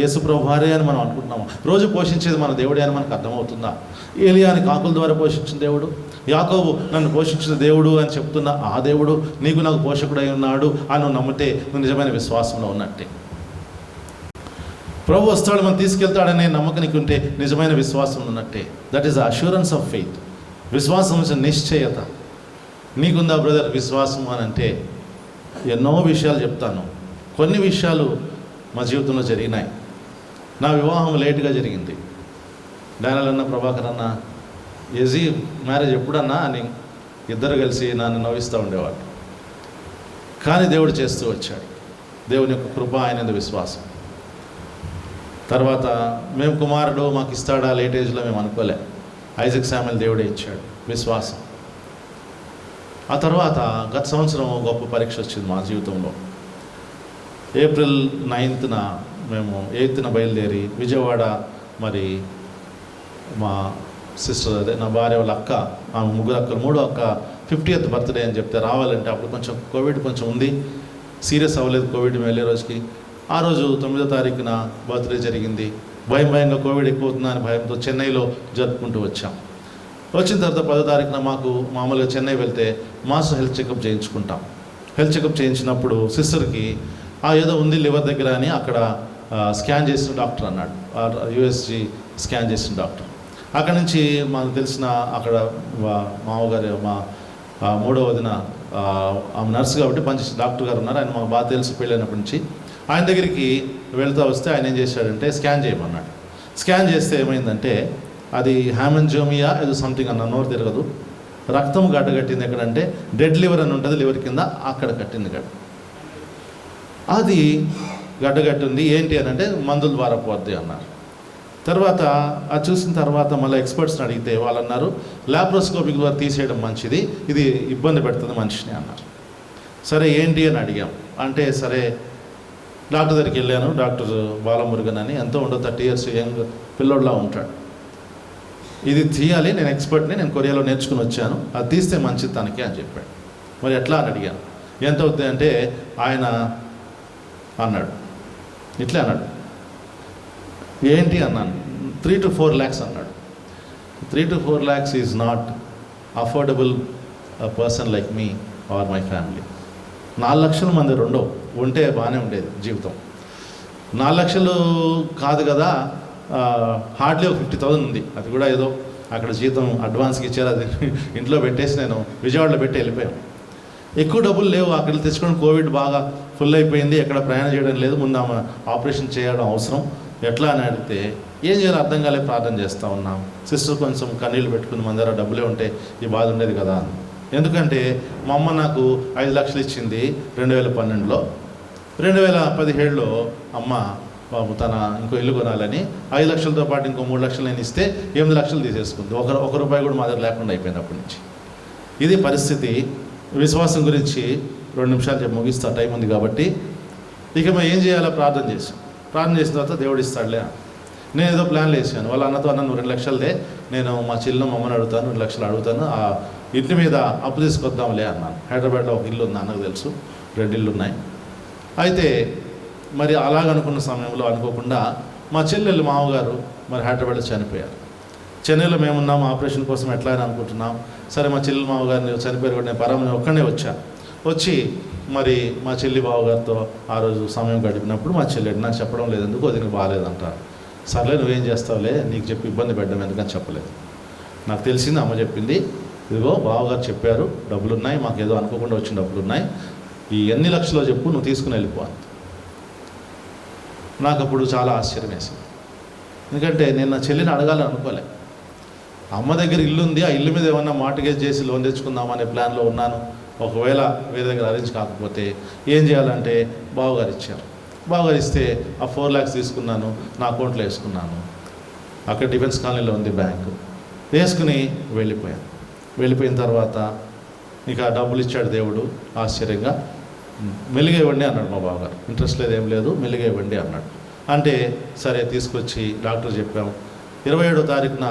యేసుప్రభు వారే అని మనం అనుకుంటున్నాము. రోజు పోషించేది మన దేవుడే అని మనకు అర్థమవుతుందా? ఏలియాని కాకుల ద్వారా పోషించిన దేవుడు, యాకోబు నన్ను పోషించిన దేవుడు అని చెప్తున్న ఆ దేవుడు నీకు నాకు పోషకుడై ఉన్నాడు అని నువ్వు నమ్మితే నువ్వు నిజమైన విశ్వాసంలో ఉన్నట్టే. ప్రభు వస్తాడు, మనం తీసుకెళ్తాడనే నమ్మకం నీకు ఉంటే నిజమైన విశ్వాసం ఉన్నట్టే. That is the assurance of faith. విశ్వాసం నిశ్చయత. నీకుందా బ్రదర్ విశ్వాసం అని అంటే? ఎన్నో విషయాలు చెప్తాను. కొన్ని విషయాలు మా జీవితంలో జరిగినాయి. నా వివాహం లేటుగా జరిగింది. డానియల్ అన్న, ప్రభాకర్ అన్న, ఎజీ మ్యారేజ్ ఎప్పుడన్నా అని ఇద్దరు కలిసి నన్ను నవ్విస్తూ ఉండేవాళ్ళు. కానీ దేవుడు చేస్తూ వచ్చాడు. దేవుని యొక్క కృప, ఆయన విశ్వాసం. తర్వాత మేము కుమారుడు మాకు ఇస్తాడా లేట్ ఏజ్లో మేము అనుకోలే. ఐజక్ శామ్యుయల్ దేవుడే ఇచ్చాడు, విశ్వాసం. ఆ తర్వాత గత సంవత్సరం గొప్ప పరీక్ష వచ్చింది మా జీవితంలో. ఏప్రిల్ 9న మేము 8న బయలుదేరి విజయవాడ, మరి మా సిస్టర్ అదే నా భార్య వాళ్ళ అక్క, ఆమె 3 అక్కలు, 3వ అక్క 50th బర్త్డే అని చెప్తే రావాలంటే అప్పుడు కొంచెం కోవిడ్ కొంచెం ఉంది, సీరియస్ అవ్వలేదు కోవిడ్ వెళ్ళే రోజుకి. ఆ రోజు 9వ తారీఖున బర్త్డే జరిగింది. భయంగా కోవిడ్ ఎక్కువ అవుతుందని భయంతో చెన్నైలో జరుపుకుంటూ వచ్చాం. వచ్చిన తర్వాత 10వ తారీఖున మాకు మామూలుగా చెన్నై వెళ్తే మాస్ హెల్త్ చెకప్ చేయించుకుంటాం. హెల్త్ చెకప్ చేయించినప్పుడు సిస్టర్కి ఏదో ఉంది లివర్ దగ్గర అని అక్కడ స్కాన్ చేసిన డాక్టర్ అన్నాడు, యూఎస్జీ స్కాన్ చేసిన డాక్టర్. అక్కడ నుంచి మాకు తెలిసిన అక్కడ మామగారు, మా 3వ వదిన ఆమె నర్సు కాబట్టి పనిచేసిన డాక్టర్ గారు ఉన్నారు. ఆయన మాకు బాగా తెలుసు పెళ్ళైనప్పటి నుంచి. ఆయన దగ్గరికి వెళ్తూ వస్తే ఆయన ఏం చేశాడంటే స్కాన్ చేయమన్నాడు. స్కాన్ చేస్తే ఏమైందంటే అది హ్యామంజోమియా ఏదో సంథింగ్ అన్న, నోరు తిరగదు, రక్తం గడ్డగట్టింది. ఎక్కడంటే డెడ్ లివర్ అని ఉంటుంది, లివర్ కింద అక్కడ కట్టింది గడ్డ. అది గడ్డగట్టింది. ఏంటి అని అంటే మందుల ద్వారా పోద్ది అన్నారు. తర్వాత అది చూసిన తర్వాత మళ్ళీ ఎక్స్పర్ట్స్ని అడిగితే వాళ్ళు అన్నారు ల్యాప్రోస్కోపిక్ ద్వారా తీసేయడం మంచిది, ఇది ఇబ్బంది పెడుతుంది మనిషిని అన్నారు. సరే ఏంటి అని అడిగాం. అంటే సరే డాక్టర్ దగ్గరికి వెళ్ళాను. డాక్టర్ బాలమురుగన్ అని, ఎంతో ఉండదు 30 years యంగ్ పిల్లోడ్లా ఉంటాడు. ఇది తీయాలి, నేను ఎక్స్పర్ట్ని, నేను కొరియాలో నేర్చుకుని వచ్చాను, అది తీస్తే మంచిది తనకి అని చెప్పాడు. మరి ఎట్లా అని అడిగాను. ఎంత అవుతుంది అంటే ఆయన అన్నాడు, ఇట్లా అన్నాడు. ఏంటి అన్నాను. 3 to 4 lakhs అన్నాడు. 3 to 4 lakhs is not affordable person like me or my family. 4 లక్షల మంది రెండో ఉంటే బాగానే ఉండేది జీవితం. 4 లక్షలు కాదు కదా, హార్డ్లీ ఒక 50,000 ఉంది. అది కూడా ఏదో అక్కడ జీతం అడ్వాన్స్కి ఇచ్చారు, అది ఇంట్లో పెట్టేసి నేను విజయవాడలో పెట్టి వెళ్ళిపోయాను. ఎక్కువ డబ్బులు లేవు అక్కడ తెచ్చుకోవడం. కోవిడ్ బాగా ఫుల్ అయిపోయింది, ఎక్కడ ప్రయాణం చేయడం లేదు. ముందు ఆమె ఆపరేషన్ చేయడం అవసరం. ఎట్లా అని అడిగితే ఏం చేయాలో అర్థం కాలే, ప్రార్థన చేస్తూ ఉన్నాం. సిస్టర్ కొంచెం కన్నీళ్ళు పెట్టుకుని మన దగ్గర డబ్బులే ఉంటే ఈ బాధ ఉండేది కదా అని. ఎందుకంటే మా అమ్మ నాకు 5 లక్షలు ఇచ్చింది 2012లో. 2017లో అమ్మ బాబు తన ఇంకో ఇల్లు కొనాలని 5 లక్షలతో పాటు ఇంకో 3 లక్షలు నేను ఇస్తే 8 లక్షలు తీసేసుకుంది. ఒక రూపాయి కూడా మా దగ్గర లేకుండా అయిపోయింది అప్పటి నుంచి. ఇది పరిస్థితి. విశ్వాసం గురించి 2 నిమిషాలు చెప్పి ముగిస్తా, టైం ఉంది కాబట్టి. ఇక మేము ఏం చేయాలో ప్రార్థన చేసాం. ప్రార్థన చేసిన తర్వాత దేవుడు ఇస్తాడులే. నేను ఏదో ప్లాన్లు వేసాను. వాళ్ళ అన్నతో అన్న, నువ్వు 2 లక్షలదే, నేను మా చిన్న అమ్మని అడుగుతాను, 2 లక్షలు అడుగుతాను, ఆ ఇంటి మీద అప్పు తీసుకొద్దాంలే అన్నాను. హైదరాబాద్లో ఒక ఇల్లు ఉంది, అన్నకు తెలుసు, 2 ఇళ్ళు ఉన్నాయి. అయితే మరి అలాగనుకున్న సమయంలో అనుకోకుండా మా చెల్లెళ్ళు మామగారు మరి హైదరాబాద్లో చనిపోయారు. చెన్నైలో మేమున్నాం, ఆపరేషన్ కోసం ఎట్లా అని అనుకుంటున్నాం. సరే మా చెల్లి మామగారిని చనిపోయారు కూడా నేను పరమని ఒక్కడే వచ్చాను. వచ్చి మరి మా చెల్లి బావగారితో ఆ రోజు సమయం గడిపినప్పుడు మా చెల్లి నాకు చెప్పడం లేదు, ఎందుకు అది నీకు బాగాలేదంటారు. సర్లే నువ్వేం చేస్తావులే, నీకు చెప్పి ఇబ్బంది పెట్టడం ఎందుకని చెప్పలేదు. నాకు తెలిసింది, అమ్మ చెప్పింది, ఇదిగో బావగారు చెప్పారు, డబ్బులు ఉన్నాయి, మాకు ఏదో అనుకోకుండా వచ్చిన డబ్బులు ఉన్నాయి, ఈ ఎన్ని లక్షలో చెప్పు, నువ్వు తీసుకుని వెళ్ళిపో. నాకు అప్పుడు చాలా ఆశ్చర్యం వేసింది. ఎందుకంటే నేను నా చెల్లిని అడగాలని అనుకోలే. అమ్మ దగ్గర ఇల్లు ఉంది, ఆ ఇల్లు మీద ఏమన్నా మార్టిగేజ్ చేసి లోన్ తెచ్చుకుందామనే ప్లాన్లో ఉన్నాను. ఒకవేళ వేరే దగ్గర అరేంజ్ కాకపోతే ఏం చేయాలంటే బావగారు ఇచ్చారు. బావగారు ఇస్తే ఆ 4 lakhs తీసుకున్నాను, నా అకౌంట్లో వేసుకున్నాను. అక్కడ డిఫెన్స్ కాలనీలో ఉంది బ్యాంకు, వేసుకుని వెళ్ళిపోయాను. వెళ్ళిపోయిన తర్వాత ఇక డబ్బులు ఇచ్చాడు దేవుడు ఆశ్చర్యంగా. మెల్లిగా ఇవ్వండి అన్నాడు మా బావగారు. ఇంట్రెస్ట్ లేదు, ఏం లేదు, మెల్లిగా ఇవ్వండి అన్నాడు. అంటే సరే తీసుకొచ్చి డాక్టర్ చెప్పాము. 27వ తారీఖున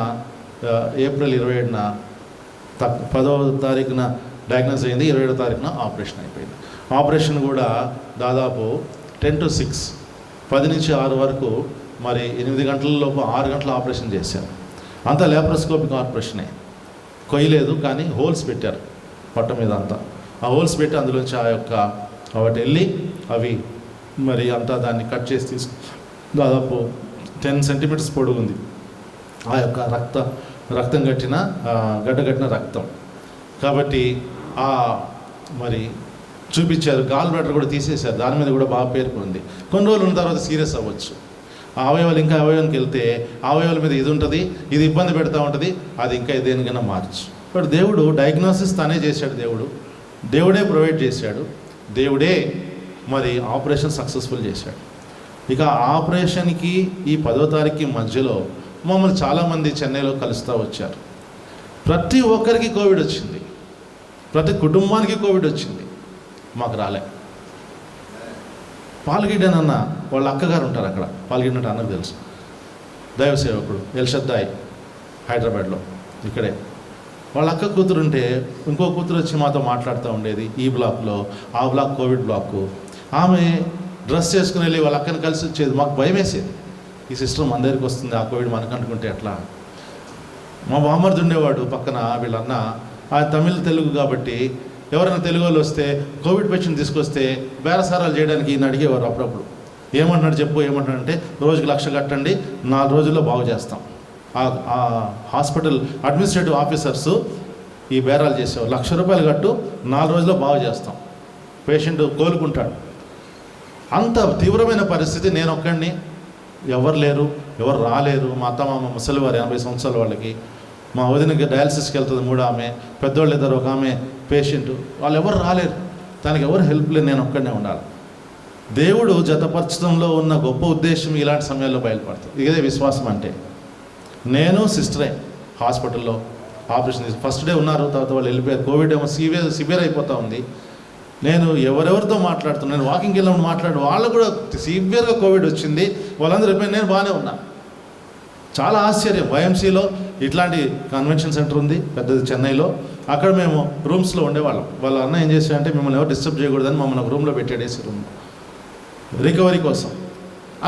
ఏప్రిల్ 27న 10వ తారీఖున డయాగ్నోస్ అయింది. 27వ తారీఖున ఆపరేషన్ అయిపోయింది. ఆపరేషన్ కూడా దాదాపు 10 to 6, 10 నుంచి 6 వరకు, మరి 8 గంటల లోపు 6 గంటల ఆపరేషన్ చేశారు. అంతా ల్యాప్రోస్కోపిక్ ఆపరేషనే, కొయ్యలేదు కానీ హోల్స్ పెట్టారు పొట్ట మీద అంతా. ఆ హోల్స్ పెట్టి అందులోంచి వాటి వెళ్ళి అవి మరి అంతా దాన్ని కట్ చేసి దాదాపు 10 centimeters పొడుగు ఉంది ఆ యొక్క రక్తం గడ్డగట్టిన రక్తం. కాబట్టి మరి చూపించారు. గాల్ బ్లాడర్ కూడా తీసేశారు, దాని మీద కూడా బాగా పేర్కొంది. కొన్ని రోజులు ఉన్న తర్వాత సీరియస్ అవ్వచ్చు. ఆ అవయవాలు ఇంకా అవయవానికి వెళ్తే ఆ అవయవాల మీద ఇది ఉంటుంది, ఇది ఇబ్బంది పెడతా ఉంటుంది, అది ఇంకా దేనికైనా మార్చు. బట్ దేవుడు డయాగ్నోసిస్ తనే చేశాడు. దేవుడే ప్రొవైడ్ చేశాడు. దేవుడే మరి ఆపరేషన్ సక్సెస్ఫుల్ చేశాడు. ఇక ఆపరేషన్కి ఈ 10వ తారీఖుకి మధ్యలో మమ్మల్ని చాలామంది చెన్నైలో కలుస్తూ వచ్చారు. ప్రతి ఒక్కరికి కోవిడ్ వచ్చింది, ప్రతి కుటుంబానికి కోవిడ్ వచ్చింది, మాకు రాలే. పాల్గొడ్డానన్నా వాళ్ళ అక్కగారు ఉంటారు అక్కడ, పాల్గొన్నట్టు అన్నకు తెలుసు, దైవ సేవకుడు ఎల్షద్దాయ్ హైదరాబాద్లో ఇక్కడే. వాళ్ళ అక్క కూతురు ఉంటే ఇంకో కూతురు వచ్చి మాతో మాట్లాడుతూ ఉండేది ఈ బ్లాక్లో, ఆ బ్లాక్ కోవిడ్ బ్లాక్. ఆమె డ్రెస్ చేసుకుని వెళ్ళి వాళ్ళ అక్కని కలిసి వచ్చేది. మాకు భయం వేసేది, ఈ సిస్టర్ మన దగ్గరికి వస్తుంది, ఆ కోవిడ్ మనకు అంటుకుంటే ఎట్లా. మా బామ్మర్ది ఉండేవాడు పక్కన, వీళ్ళన్న ఆ తమిళ్ తెలుగు కాబట్టి ఎవరైనా తెలుగు వాళ్ళు వస్తే కోవిడ్ పేషెంట్ తీసుకొస్తే బేరసారాలు చేయడానికి ఈయన అడిగేవారు అప్పుడప్పుడు. ఏమంటున్నాడు చెప్పు, ఏమంటున్నాడు అంటే రోజుకి 1,00,000 కట్టండి, 4 రోజుల్లో బాగు చేస్తాం. ఆ హాస్పిటల్ అడ్మినిస్ట్రేటివ్ ఆఫీసర్స్ ఈ బేరాలు చేసేవారు. 1,00,000 రూపాయలు కట్టు, 4 రోజుల్లో బాగు చేస్తాం, పేషెంట్ కోలుకుంటాడు. అంత తీవ్రమైన పరిస్థితి. నేను ఒక్కడిని, ఎవరు లేరు, ఎవరు రాలేరు. మా అత్త మామ ముసలివారు, 80 సంవత్సరాల వాళ్ళకి. మా వదినకి డయాలసిస్కి వెళ్తుంది 3 ఆమె, పెద్దోళ్ళు ఇద్దరు, ఒక ఆమె పేషెంట్. వాళ్ళు ఎవరు రాలేరు, దానికి ఎవరు హెల్ప్ లేదు, నేను ఒక్కడనే ఉండాలి. దేవుడు జతపరచడంలో ఉన్న గొప్ప ఉద్దేశం ఇలాంటి సమయాల్లో బయలుపడుతుంది. ఇదే విశ్వాసం అంటే. నేను సిస్టరే హాస్పిటల్లో ఆపరేషన్ ఫస్ట్ డే ఉన్నారు, తర్వాత వాళ్ళు వెళ్ళిపోయారు. కోవిడ్ ఏమో సివియర్ అయిపోతూ ఉంది. నేను ఎవరెవరితో మాట్లాడుతున్నాను, నేను వాకింగ్కి వెళ్ళినప్పుడు మాట్లాడు, వాళ్ళు కూడా సివియర్గా కోవిడ్ వచ్చింది, వాళ్ళందరూ వెళ్ళిపోయి, నేను బాగానే ఉన్నా. చాలా ఆశ్చర్యం. వైఎంసీలో ఇట్లాంటి కన్వెన్షన్ సెంటర్ ఉంది పెద్దది చెన్నైలో, అక్కడ మేము రూమ్స్లో ఉండేవాళ్ళం. వాళ్ళ అన్న ఏం చేశాడంటే మిమ్మల్ని ఎవరు డిస్టర్బ్ చేయకూడదని మమ్మల్ని ఒక రూమ్లో పెట్టాడేసి, రూమ్ రికవరీ కోసం.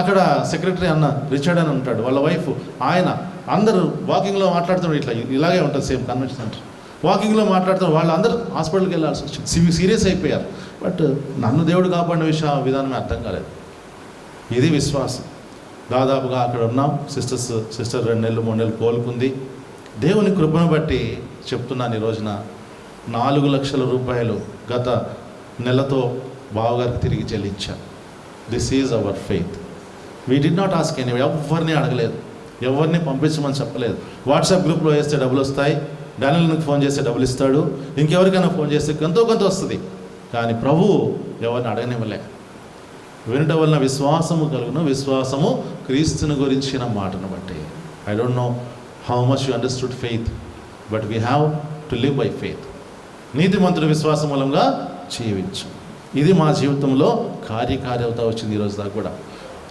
అక్కడ సెక్రటరీ అన్న రిచర్డ్ అని ఉంటాడు, వాళ్ళ వైఫ్, ఆయన, అందరూ వాకింగ్లో మాట్లాడుతున్నారు. ఇలాగే ఉంటుంది సేమ్ కన్వెన్షన్ సెంటర్. వాకింగ్లో మాట్లాడుతున్నారు, వాళ్ళందరూ హాస్పిటల్కి వెళ్ళాల్సి వచ్చింది, సీరియస్ అయిపోయారు. బట్ నన్ను దేవుడు కాపాడిన విధానమే అర్థం కాలేదు. ఇది విశ్వాసం. దాదాపుగా అక్కడ ఉన్నాం. సిస్టర్ 2 నెలలు 3 నెలలు కోలుకుంది. దేవుని కృపను బట్టి చెప్తున్నాను, ఈ రోజున 4 లక్షల రూపాయలు గత నెలతో బావగారికి తిరిగి చెల్లించాను. This is our faith. We did not ask any, ఎవరిని అడగలేదు, ఎవరిని పంపించమని చెప్పలేదు. వాట్సాప్ గ్రూప్లో వేస్తే డబ్బులు వస్తాయి, డానియల్కి ఫోన్ చేస్తే డబ్బులు ఇస్తాడు, ఇంకెవరికైనా ఫోన్ చేస్తే కొంత వస్తుంది. కానీ ప్రభువు ఎవరిని అడగనివ్వలే. వినటం వలన విశ్వాసము కలుగును, విశ్వాసము క్రీస్తుని గురించిన మాటను బట్టి. I don't know how much you understood faith, but we have to live by faith. నీతిమంతుడు విశ్వాసం మూలంగా జీవించు. ఇది మా జీవితంలో కార్యకార్యత వచ్చింది. ఈరోజు దాకా కూడా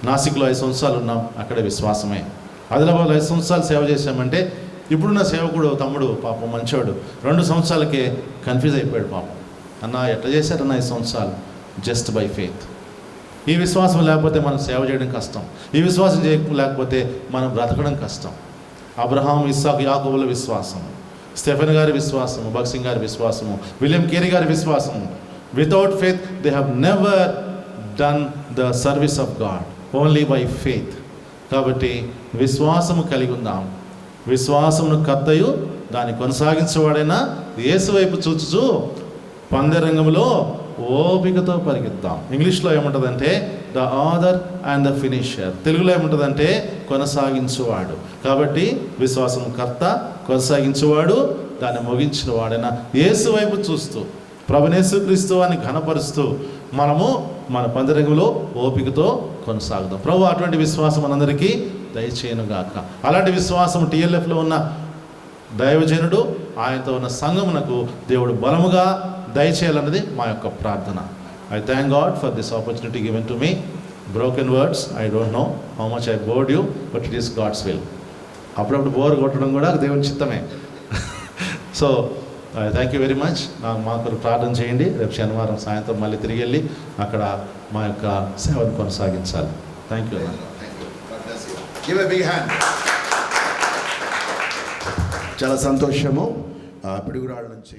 నాసిక్లో 5 సంవత్సరాలు ఉన్నాం, అక్కడ విశ్వాసమే. ఆదిలాబాద్లో 5 సంవత్సరాలు సేవ చేశామంటే, ఇప్పుడున్న సేవకుడు తమ్ముడు పాపం మంచోడు 2 సంవత్సరాలకే కన్ఫ్యూజ్ అయిపోయాడు పాపం. అన్న ఎట్లా చేశారన్న 5 సంవత్సరాలు? Just by faith. ఈ విశ్వాసం లేకపోతే మనం సేవ చేయడం కష్టం. ఈ విశ్వాసం లేకపోతే మనం బ్రతకడం కష్టం. అబ్రహాం, ఇస్సాకు, యాకోబుల విశ్వాసము, స్టెఫెన్ గారి విశ్వాసము, భగత్ సింగ్ గారి విశ్వాసము, విలియం కేరీ గారి విశ్వాసము. Without faith they have never done the service of God, only by faith. కాబట్టి విశ్వాసము కలిగి ఉందాం. విశ్వాసమును కర్తయు దాన్ని కొనసాగించేవాడైనా యేసు వైపు చూచుచు పందెరంగంలో ఓపికతో పరిగెత్తాం. ఇంగ్లీష్లో ఏముంటుందంటే the author and the finisher. తెలుగులో ఏముంటుందంటే కొనసాగించువాడు. కాబట్టి విశ్వాసం కర్త, కొనసాగించువాడు, దాన్ని ముగించిన వాడైనా యేసు వైపు చూస్తూ ప్రభునేసుక్రీస్తు అని ఘనపరుస్తూ మనము మన పందెరంగంలో ఓపికతో కొనసాగుదాం. ప్రభు అటువంటి విశ్వాసం మనందరికీ దయచేయనుగాక. అలాంటి విశ్వాసం టీఎల్ఎఫ్లో ఉన్న దైవజనుడు, ఆయనతో ఉన్న సంఘమునకు దేవుడు బలముగా దయచేయాలన్నది మా యొక్క ప్రార్థన. I thank God for this opportunity given to me. Broken words, I don't know how much I bored you, but it is God's will. అప్పుడప్పుడు బోర్ కొట్టడం కూడా దేవుని చిత్తమే. So thank you very much. మాకు ప్రార్థన చేయండి. రేపు శనివారం సాయంత్రం మళ్ళీ తిరిగి వెళ్ళి అక్కడ మా యొక్క సేవను కొనసాగించాలి. Thank you. చాలా సంతోషము. పిడుగురాళ్ళ నుంచి